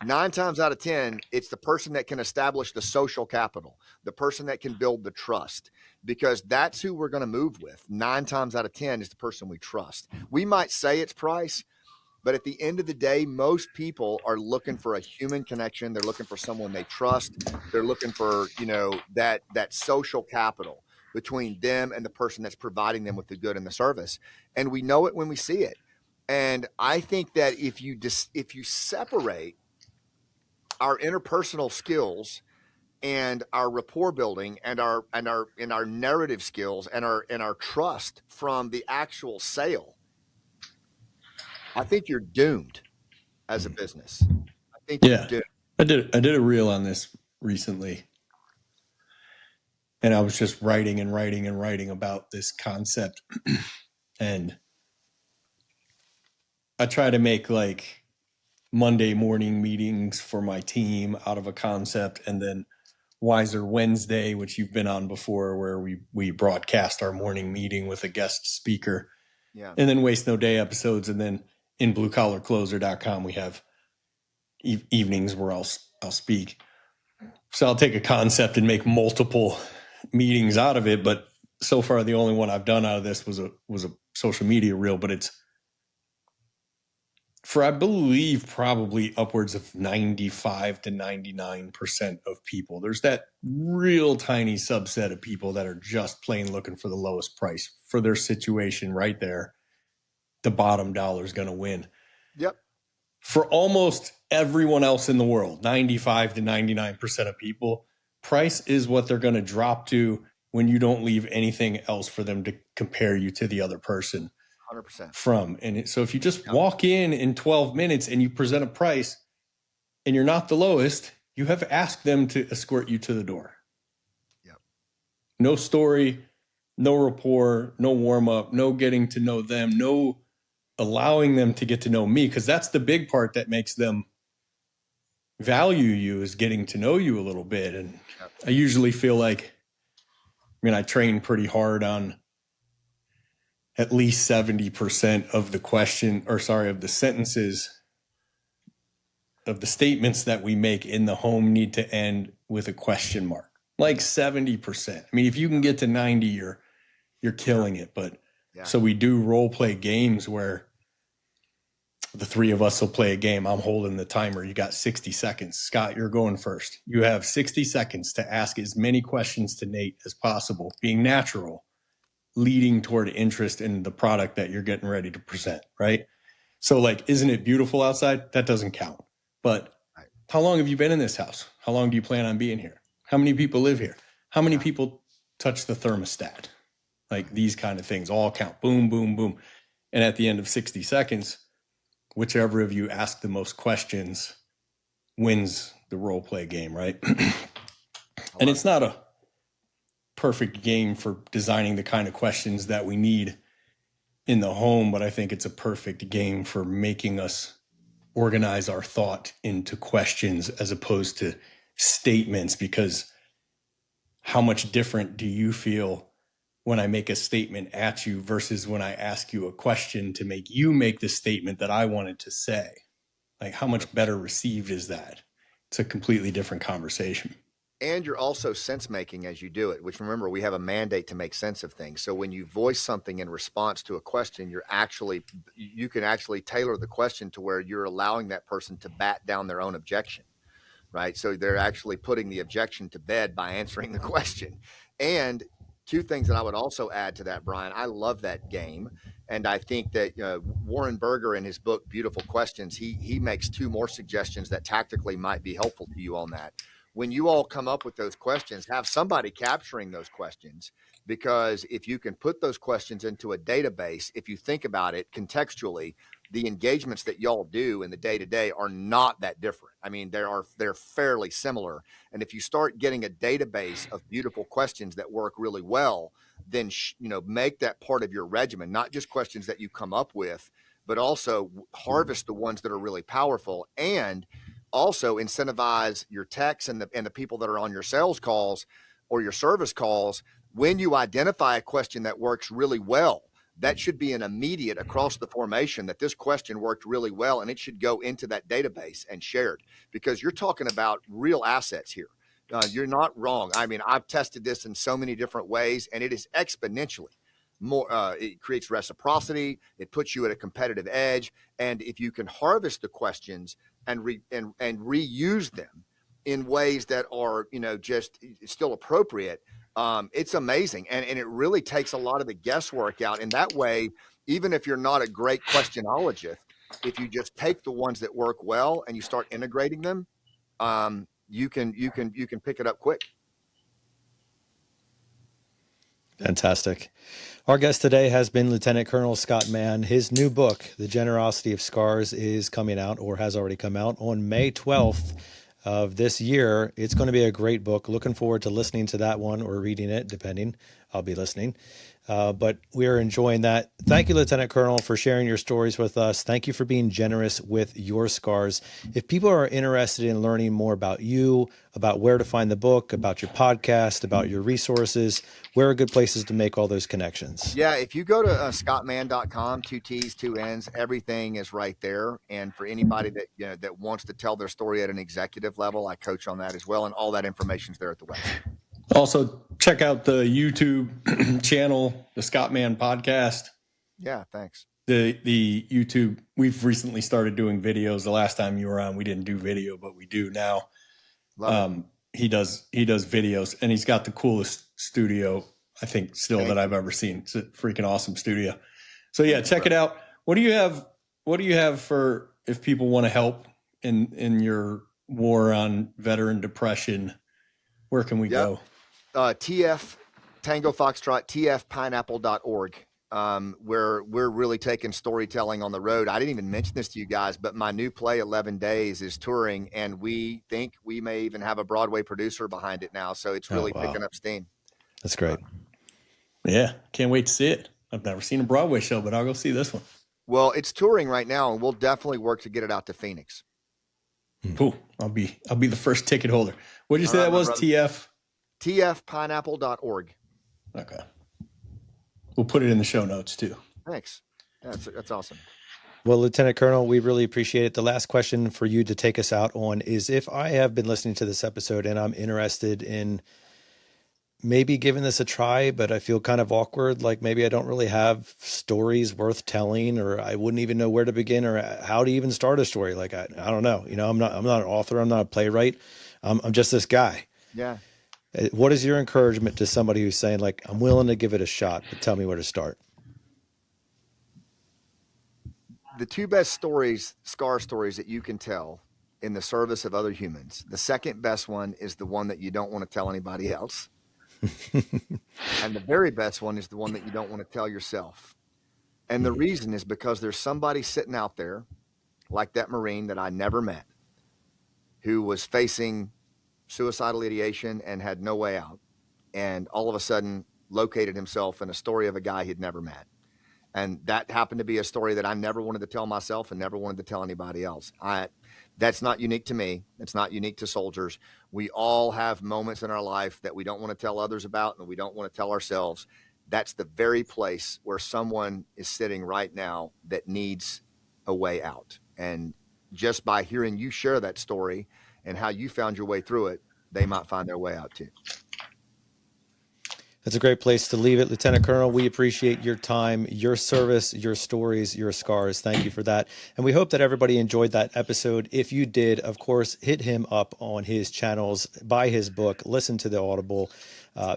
[SPEAKER 1] 9 times out of 10, it's the person that can establish the social capital, the person that can build the trust, because that's who we're going to move with. 9 times out of 10 is the person we trust. We might say it's price, but at the end of the day, most people are looking for a human connection. They're looking for someone they trust. They're looking for, that social capital between them and the person that's providing them with the good and the service. And we know it when we see it. And I think that if you separate our interpersonal skills and our rapport building and our narrative skills and our trust from the actual sale, I think you're doomed as a business. I think you're doomed.
[SPEAKER 3] I did a reel on this recently, and I was just writing about this concept. And I try to make like Monday morning meetings for my team out of a concept, and then Wiser Wednesday, which you've been on before, where we broadcast our morning meeting with a guest speaker. Yeah. And then Waste No Day episodes, and then in bluecollarcloser.com we have evenings where I'll speak. So I'll take a concept and make multiple meetings out of it, but so far the only one I've done out of this was a social media reel, but it's for, I believe, probably upwards of 95 to 99% of people. There's that real tiny subset of people that are just plain looking for the lowest price for their situation right there. The bottom dollar is going to win.
[SPEAKER 1] Yep.
[SPEAKER 3] For almost everyone else in the world, 95 to 99% of people, price is what they're going to drop to when you don't leave anything else for them to compare you to the other person.
[SPEAKER 1] 100%.
[SPEAKER 3] From. And so if you just walk in 12 minutes and you present a price and you're not the lowest, you have asked them to escort you to the door.
[SPEAKER 1] Yep.
[SPEAKER 3] No story, no rapport, no warm up, no getting to know them, no allowing them to get to know me, because that's the big part that makes them value you, is getting to know you a little bit. And I usually feel like, I train pretty hard on at least 70% of the sentences of the statements that we make in the home need to end with a question mark. Like 70%. If you can get to 90, you're killing it. But so we do role play games where the three of us will play a game. I'm holding the timer. You got 60 seconds. Scott, you're going first. You have 60 seconds to ask as many questions to Nate as possible, being natural, leading toward interest in the product that you're getting ready to present, right? So like, isn't it beautiful outside? That doesn't count. But how long have you been in this house? How long do you plan on being here? How many people live here? How many people touch the thermostat? Like, these kind of things all count. Boom, boom, boom. And at the end of 60 seconds, whichever of you ask the most questions wins the role play game, right? And it's not a perfect game for designing the kind of questions that we need in the home, but I think it's a perfect game for making us organize our thought into questions as opposed to statements. Because how much different do you feel when I make a statement at you versus when I ask you a question to make you make the statement that I wanted to say? Like, how much better received is that? It's a completely different conversation.
[SPEAKER 1] And you're also sense making as you do it, which, remember, we have a mandate to make sense of things. So when you voice something in response to a question, you can actually tailor the question to where you're allowing that person to bat down their own objection, right? So they're actually putting the objection to bed by answering the question. And two things that I would also add to that, Brian, I love that game. And I think that Warren Berger, in his book, Beautiful Questions, he makes two more suggestions that tactically might be helpful to you on that. When you all come up with those questions, have somebody capturing those questions, because if you can put those questions into a database, if you think about it contextually, the engagements that y'all do in the day-to-day are not that different. They're fairly similar. And if you start getting a database of beautiful questions that work really well, then make that part of your regimen, not just questions that you come up with, but also harvest the ones that are really powerful, and also incentivize your techs and the people that are on your sales calls or your service calls. When you identify a question that works really well, that should be an immediate across the formation that this question worked really well, and it should go into that database and shared, because you're talking about real assets here. You're not wrong. I've tested this in so many different ways, and it is exponentially more. It creates reciprocity. It puts you at a competitive edge. And if you can harvest the questions and reuse them in ways that are, just still appropriate, it's amazing. And it really takes a lot of the guesswork out. In that way, even if you're not a great questionologist, if you just take the ones that work well and you start integrating them, you can pick it up quick.
[SPEAKER 2] Fantastic. Our guest today has been Lieutenant Colonel Scott Mann. His new book, The Generosity of Scars, is coming out, or has already come out, on May 12th of this year. It's going to be a great book. Looking forward to listening to that one, or reading it, depending. I'll be listening. But we are enjoying that. Thank you, Lieutenant Colonel, for sharing your stories with us. Thank you for being generous with your scars. If people are interested in learning more about you, about where to find the book, about your podcast, about your resources, where are good places to make all those connections?
[SPEAKER 1] Yeah, if you go to scottmann.com, 2 T's, 2 N's, everything is right there. And for anybody that that wants to tell their story at an executive level, I coach on that as well, and all that information is there at the website.
[SPEAKER 3] Also, check out the YouTube channel, the Scott Mann podcast.
[SPEAKER 1] Yeah, thanks.
[SPEAKER 3] The YouTube, we've recently started doing videos. The last time you were on, we didn't do video, but we do now. He does videos, and he's got the coolest studio, I think, still that I've ever seen. It's a freaking awesome studio. So yeah, check it out. What do you have for, if people want to help in your war on veteran depression? Where can we go?
[SPEAKER 1] TF Tango Foxtrot, tfpineapple.org. Where we're really taking storytelling on the road. I didn't even mention this to you guys, but my new play, 11 Days, is touring, and we think we may even have a Broadway producer behind it now. So it's really picking up steam.
[SPEAKER 2] That's great.
[SPEAKER 3] Yeah, can't wait to see it. I've never seen a Broadway show, but I'll go see this one.
[SPEAKER 1] Well, it's touring right now, and we'll definitely work to get it out to Phoenix.
[SPEAKER 3] Cool. I'll be the first ticket holder. What did you say that was? TF?
[SPEAKER 1] tfpineapple.org.
[SPEAKER 3] Okay. We'll put it in the show notes too.
[SPEAKER 1] Thanks. That's awesome.
[SPEAKER 2] Well, Lieutenant Colonel, we really appreciate it. The last question for you to take us out on is, if I have been listening to this episode and I'm interested in maybe giving this a try, but I feel kind of awkward, like maybe I don't really have stories worth telling, or I wouldn't even know where to begin or how to even start a story. Like, I don't know, I'm not an author. I'm not a playwright. I'm just this guy.
[SPEAKER 1] Yeah.
[SPEAKER 2] What is your encouragement to somebody who's saying, like, I'm willing to give it a shot, but tell me where to start?
[SPEAKER 1] The two best stories, scar stories that you can tell in the service of other humans. The second best one is the one that you don't want to tell anybody else. And the very best one is the one that you don't want to tell yourself. And the reason is because there's somebody sitting out there, like that Marine that I never met, who was facing suicidal ideation and had no way out, and all of a sudden located himself in a story of a guy he'd never met. And that happened to be a story that I never wanted to tell myself and never wanted to tell anybody else. That's not unique to me. It's not unique to soldiers. We all have moments in our life that we don't want to tell others about and we don't want to tell ourselves. That's the very place where someone is sitting right now that needs a way out. And just by hearing you share that story and how you found your way through it, they might find their way out too.
[SPEAKER 2] That's a great place to leave it. Lieutenant Colonel, we appreciate your time, your service, your stories, your scars. Thank you for that. And we hope that everybody enjoyed that episode. If you did, of course, hit him up on his channels, buy his book, listen to the Audible.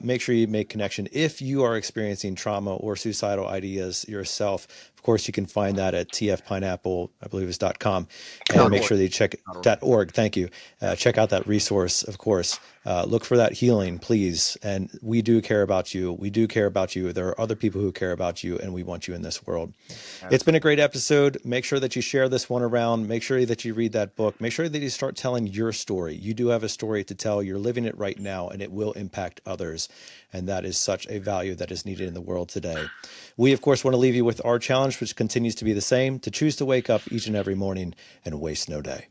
[SPEAKER 2] Make sure you make connection. If you are experiencing trauma or suicidal ideas yourself, of course, you can find that at tfpineapple, I believe it's .com. And make sure that you check .org. Thank you. Check out that resource, of course. Look for that healing, please. And we do care about you. We do care about you. There are other people who care about you, and we want you in this world. It's been a great episode. Make sure that you share this one around. Make sure that you read that book. Make sure that you start telling your story. You do have a story to tell. You're living it right now, and it will impact others. And that is such a value that is needed in the world today. We, of course, want to leave you with our challenge, which continues to be the same: to choose to wake up each and every morning and waste no day.